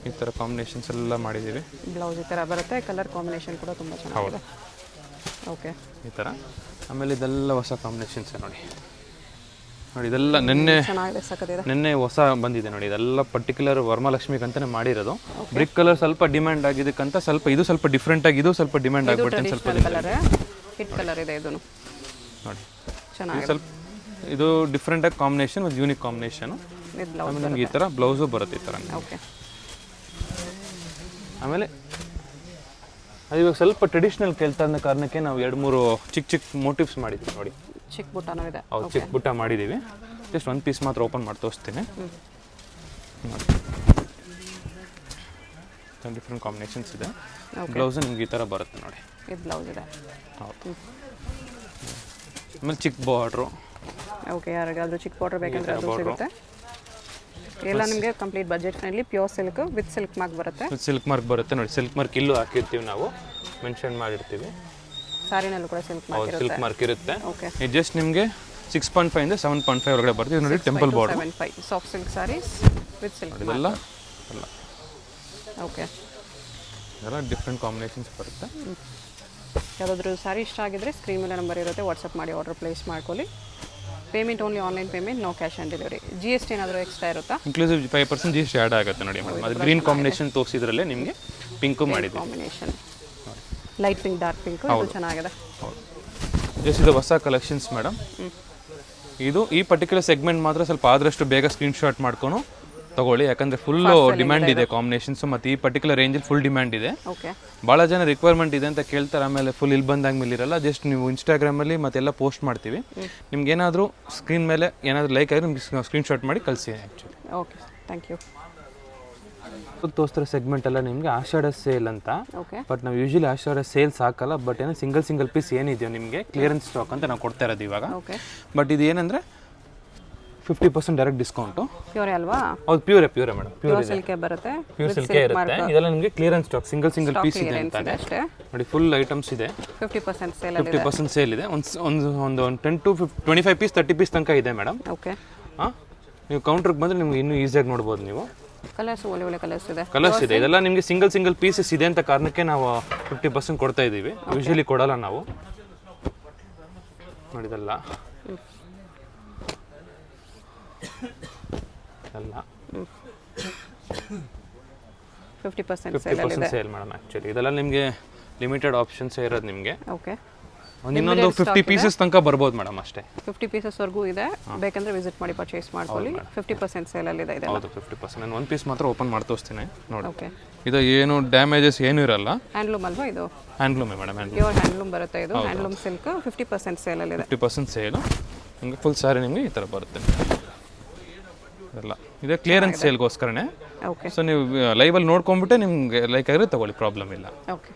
[SPEAKER 2] ಈ ಥರ ಕಾಂಬಿನೇಷನ್ಸ್ ಎಲ್ಲ ಮಾಡಿದ್ದೀವಿ.
[SPEAKER 1] ಬ್ಲೌಸ್ ಈ ಥರ ಬರುತ್ತೆ. ಕಲರ್ ಕಾಂಬಿನೇಷನ್ ಕೂಡ ತುಂಬ ಚೆನ್ನಾಗಿದೆ. ಓಕೆ
[SPEAKER 2] ಈ ಥರ. ಆಮೇಲೆ ಇದೆಲ್ಲ ಹೊಸ ಕಾಂಬಿನೇಷನ್ಸ್ ನೋಡಿ. ಇದೆಲ್ಲ ನಿನ್ನೆ ಹೊಸ ಬಂದಿದೆ ನೋಡಿ. ಇದೆಲ್ಲ ಪರ್ಟಿಕ್ಯುಲರ್ ವರಮಹಾಲಕ್ಷ್ಮಿಗೆ ಅಂತಲೇ ಮಾಡಿರೋದು. ಬ್ರಿಕ್ ಕಲರ್ ಸ್ವಲ್ಪ ಡಿಮ್ಯಾಂಡ್ ಆಗಿದ್ದಕ್ಕಂತ ಸ್ವಲ್ಪ ಇದು ಸ್ವಲ್ಪ ಡಿಫ್ರೆಂಟ್ ಆಗಿ ಇದು ಸ್ವಲ್ಪ ಡಿಮ್ಯಾಂಡ್ ಆಗಿಬಿಟ್ಟು ಸ್ವಲ್ಪ
[SPEAKER 1] ಹಿಟ್ ಕಲರ್ ಇದೆ ಇದು
[SPEAKER 2] ನೋಡಿ.
[SPEAKER 1] ಚೆನ್ನಾಗಿ
[SPEAKER 2] ಸ್ವಲ್ಪ ಇದು ಡಿಫ್ರೆಂಟ್ ಆಗಿ ಕಾಂಬಿನೇಷನ್, ಒಂದು ಯೂನಿಕ್ ಕಾಂಬಿನೇಷನ್. ಆಮೇಲೆ ನಮ್ಗೆ ಈ ಥರ ಬ್ಲೌಸು ಬರುತ್ತೆ ಈ ಥರ.
[SPEAKER 1] ಓಕೆ
[SPEAKER 2] ಆಮೇಲೆ ಅದು ಇವಾಗ ಸ್ವಲ್ಪ ಟ್ರೆಡಿಷ್ನಲ್ ಕೇಳ್ತಾ ಇದ್ದ ಕಾರಣಕ್ಕೆ ನಾವು 2-3 ಚಿಕ್ಕ ಮೋಟಿವ್ಸ್ ಮಾಡಿದ್ವಿ ನೋಡಿ.
[SPEAKER 1] ಚಿಕ್ಕ ಬುಟ್ಟನೂ ಇದೆ.
[SPEAKER 2] ಹೌದು ಚಿಕ್ಕ ಬುಟ್ಟ ಮಾಡಿದ್ದೀವಿ. ಜಸ್ಟ್ ಒಂದು ಪೀಸ್ ಮಾತ್ರ ಓಪನ್ ಮಾಡಿ ತೋರಿಸ್ತೀನಿ ನೋಡಿ. ಡಿಫ್ರೆಂಟ್ ಕಾಂಬಿನೇಷನ್ಸ್ ಇದೆ. ಬ್ಲೌಸ್ ನಿಮ್ಗೆ ಈ ಥರ ಬರುತ್ತೆ ನೋಡಿ.
[SPEAKER 1] ಇದು ಬ್ಲೌಸ್ ಇದೆ.
[SPEAKER 2] ಹೌದು. ಆಮೇಲೆ ಚಿಕ್ಕ ಬಾರ್ಡ್ರು.
[SPEAKER 1] ಓಕೆ ಯಾರಿಗಾದ್ರೂ ಚಿಕ್ಕ ಬಾರ್ಡರ್ ಬೇಕಂದ್ರೆ ಅದು ಸಿಗುತ್ತೆ. ಎಲ್ಲ ನಿಮಗೆ complete budget friendly pure silk with silk mark ಬರುತ್ತೆ.
[SPEAKER 2] ಸಿಲ್ಕ್ ಮಾರ್ಕ್ ಬರುತ್ತೆ ನೋಡಿ. ಸಿಲ್ಕ್ ಮಾರ್ಕ್ ಇಲ್ಲೂ ಹಾಕಿರ್ತೀವಿ, ನಾವು ಮೆನ್ಷನ್ ಮಾಡಿರ್ತೀವಿ.
[SPEAKER 1] ಸಾರಿನಲ್ಲೂ ಕೂಡ ಸಿಲ್ಕ್ ಮಾರ್ಕ್ ಇರುತ್ತೆ.
[SPEAKER 2] ಸಿಲ್ಕ್ ಮಾರ್ಕ್ ಇರುತ್ತೆ.
[SPEAKER 1] ಓಕೆ
[SPEAKER 2] ಇದು ಜಸ್ಟ್ ನಿಮಗೆ 6.5 ಇಂದ 7.5 ಒಳಗಡೆ ಬರುತ್ತೆ. ನೋಡಿ temple border
[SPEAKER 1] 7.5 soft silk sarees with silk
[SPEAKER 2] ಇದೆಲ್ಲ ಎಲ್ಲ.
[SPEAKER 1] ಓಕೆ
[SPEAKER 2] ಇದೆಲ್ಲ ಡಿಫ್ರೆಂಟ್ ಕಾಂಬಿನೇಷನ್ಸ್ ಬರುತ್ತೆ.
[SPEAKER 1] ಯಾವುದಾದ್ರೂ ಸಾರಿ ಇಷ್ಟ ಆಗಿದ್ರೆ ಸ್ಕ್ರೀನ್ ಮೇಲೆ ನಂಬರ್ ಇರುತ್ತೆ, ವಾಟ್ಸಪ್ ಮಾಡಿ ಆರ್ಡರ್ ಪ್ಲೇಸ್ ಮಾಡ್ಕೊಳ್ಳಿ. Payment only online payment, no cash on delivery. GST ಏನಾದರೂ ಎಕ್ಸ್ಟ್ರಾ ಇರುತ್ತಾ?
[SPEAKER 2] ಇನ್ಕ್ಲೂಸಿವ್ 5% GST ಆ್ಯಡ್ ಆಗುತ್ತೆ ನೋಡಿ ಮೇಡಮ್. ಅದು ಗ್ರೀನ್ ಕಾಂಬಿನೇಷನ್ ತೋರಿಸಿದ್ರಲ್ಲೇ ನಿಮಗೆ ಪಿಂಕು ಮಾಡಿದ್ವಿ.
[SPEAKER 1] Combination light pink dark pink ಇದು ಚೆನ್ನಾಗಿದೆ.
[SPEAKER 2] ಹೌದು ಜಸ್ಟ್ ಇದು ಹೊಸ ಕಲೆಕ್ಷನ್ಸ್ ಮೇಡಮ್. ಇದು ಈ ಪರ್ಟಿಕ್ಯುಲರ್ ಸೆಗ್ಮೆಂಟ್ ಮಾತ್ರ ಸ್ವಲ್ಪ ಆದಷ್ಟು ಬೇಗ ಸ್ಕ್ರೀನ್ಶಾಟ್ ಮಾಡ್ಕೊಂಡು ತಗೊಳ್ಳಿ, ಯಾಕಂದರೆ ಫುಲ್ಲು ಡಿಮ್ಯಾಂಡ್ ಇದೆ ಕಾಂಬಿನೇಷನ್ಸು, ಮತ್ತು ಈ ಪರ್ಟಿಕ್ಯುಲರ್ ರೇಂಜಲ್ಲಿ ಫುಲ್ ಡಿಮ್ಯಾಂಡ್ ಇದೆ.
[SPEAKER 1] ಓಕೆ,
[SPEAKER 2] ಭಾಳ ಜನ ರಿಕ್ವೈರ್ಮೆಂಟ್ ಇದೆ ಅಂತ ಕೇಳ್ತಾರೆ, ಆಮೇಲೆ ಫುಲ್ ಇಲ್ಲಿ ಬಂದಾದ್ಮೇಲೆ ಇರಲ್ಲ. ಜಸ್ಟ್ ನೀವು ಇನ್ಸ್ಟಾಗ್ರಾಮಲ್ಲಿ ಮತ್ತೆಲ್ಲ ಪೋಸ್ಟ್ ಮಾಡ್ತೀವಿ, ನಿಮ್ಗೆ ಏನಾದರೂ ಸ್ಕ್ರೀನ್ ಮೇಲೆ ಏನಾದರೂ ಲೈಕ್ ಆದರೆ ನಿಮ್ಗೆ ಸ್ಕ್ರೀನ್ಶಾಟ್ ಮಾಡಿ ಕಳಿಸಿ. Actually
[SPEAKER 1] okay, thank you.
[SPEAKER 2] ತೋರಿಸ್ತಿರೋ ಸೆಗ್ಮೆಂಟ್ ಎಲ್ಲ ನಿಮಗೆ ಆಷಾಢ ಸೇಲ್ ಅಂತ.
[SPEAKER 1] ಓಕೆ,
[SPEAKER 2] ಬಟ್ ನಾವು ಯೂಶಲಿ ಆಷಾಢ ಸೇಲ್ಸ್ ಹಾಕಲ್ಲ, ಬಟ್ ಏನೋ ಸಿಂಗಲ್ ಪೀಸ್ ಏನಿದೆಯೋ ನಿಮಗೆ ಕ್ಲಿಯರೆನ್ಸ್ ಸ್ಟಾಕ್ ಅಂತ ನಾವು ಕೊಡ್ತಾ ಇರೋದು ಇವಾಗ.
[SPEAKER 1] ಓಕೆ,
[SPEAKER 2] ಬಟ್ ಇದು ಏನಂದರೆ 50% ಡೈರೆಕ್ಟ್ ಡಿಸ್ಕೌಂಟು.
[SPEAKER 1] ಪ್ಯೂರ್ ಅಲ್ವಾ?
[SPEAKER 2] ಹೌದು, ಪ್ಯೂರೇ ಮೇಡಮ್, ಪ್ಯೂರ್
[SPEAKER 1] ಸಿಲ್ಕೆ ಬರುತ್ತೆ,
[SPEAKER 2] ಪ್ಯೂರ್ ಸಿಲ್ಕೆ ಇರುತ್ತೆ. ಇದೆಲ್ಲ ನಿಮಗೆ ಕ್ಲಿಯರೆನ್ಸ್ ಸ್ಟಾಕ್ ಸಿಂಗಲ್ ಪೀಸ್ ಇದೆ ಅಂತಾನೆ
[SPEAKER 1] ಅಷ್ಟೇ.
[SPEAKER 2] ನೋಡಿ, ಫುಲ್ ಐಟಮ್ಸ್ ಇದೆ,
[SPEAKER 1] 50% ಸೇಲ್
[SPEAKER 2] 50% ಸೇಲ್ ಇದೆ. ಒಂದು 10 to 25 ಪೀಸ್ 30 ಪೀಸ್ ತನಕ ಇದೆ ಮೇಡಮ್.
[SPEAKER 1] ಓಕೆ,
[SPEAKER 2] ಹಾಂ, ನೀವು ಕೌಂಟ್ರಿಗೆ ಬಂದರೆ ನಿಮ್ಗೆ ಇನ್ನೂ ಈಸಿಯಾಗಿ ನೋಡ್ಬೋದು. ನೀವು
[SPEAKER 1] ಕಲರ್ಸ್ ಒಳ್ಳೆ ಕಲರ್ಸ್ ಇದೆ.
[SPEAKER 2] ಇದೆಲ್ಲ ನಿಮಗೆ ಸಿಂಗಲ್ ಪೀಸಸ್ ಇದೆ ಅಂತ ಕಾರಣಕ್ಕೆ ನಾವು 50% ಕೊಡ್ತಾ ಇದ್ದೀವಿ. ಯೂಶಲಿ ಕೊಡಲ್ಲ ನಾವು. ನೋಡಿದಲ್ಲ ಎಲ್ಲ
[SPEAKER 1] 50%
[SPEAKER 2] ಸೇಲ್ ಮೇಡಮ್. ಆ್ಯಕ್ಚುಲಿ ಇದೆಲ್ಲ ನಿಮಗೆ ಲಿಮಿಟೆಡ್ ಆಪ್ಷನ್ಸೇ ಇರೋದು ನಿಮಗೆ.
[SPEAKER 1] ಓಕೆ,
[SPEAKER 2] ಇನ್ನೊಂದು 50 ಪೀಸಸ್ ತನಕ ಬರ್ಬೋದು ಮೇಡಮ್ ಅಷ್ಟೇ.
[SPEAKER 1] 50 ಪೀಸಸ್ವರೆಗೂ ಇದೆ, ಬೇಕಂದ್ರೆ ವಿಸಿಟ್ ಮಾಡಿ ಪರ್ಚೇಸ್ ಮಾಡ್ಕೊಳ್ಳಿ. 50% ಸೇಲಲ್ಲಿದೆ ಇದೆ.
[SPEAKER 2] ಹೌದು, 50%. ನಾನು ಒಂದು ಪೀಸ್ ಮಾತ್ರ ಓಪನ್ ಮಾಡಿ ತೋರಿಸ್ತೀನಿ ನೋಡಿ.
[SPEAKER 1] ಓಕೆ,
[SPEAKER 2] ಇದು ಏನು ಡ್ಯಾಮೇಜಸ್ ಏನೂ ಇರಲ್ಲ.
[SPEAKER 1] ಹ್ಯಾಂಡ್ಲೂಮ್ ಅಲ್ವಾ ಇದು?
[SPEAKER 2] ಹ್ಯಾಂಡ್ಲೂಮೇ ಮೇಡಮ್,
[SPEAKER 1] ಪ್ಯೂರ್ ಹ್ಯಾಂಡ್ಲೂಮ್ ಬರುತ್ತೆ ಇದು. Handloom silk 50% ಸೇಲಲ್ಲಿದೆ.
[SPEAKER 2] 50% ಸೇಲು. ನಿಮಗೆ ಫುಲ್ ಸ್ಯಾರಿ ನಿಮಗೆ ಈ ಥರ ಬರುತ್ತೆ ಎಲ್ಲ. ಇದೆ ಕ್ಲಿಯರೆನ್ಸ್ ಸೇಲ್ಗೋಸ್ಕರನೇ.
[SPEAKER 1] ಓಕೆ,
[SPEAKER 2] ಸೊ ನೀವು ಲೈವಲ್ಲಿ ನೋಡ್ಕೊಂಬಿಟ್ಟೆ ನಿಮ್ಗೆ ಲೈಕ್ ಆಗಿದ್ರೆ ತಗೊಳ್ಳಿ, ಪ್ರಾಬ್ಲಮ್ ಇಲ್ಲ.
[SPEAKER 1] ಓಕೆ.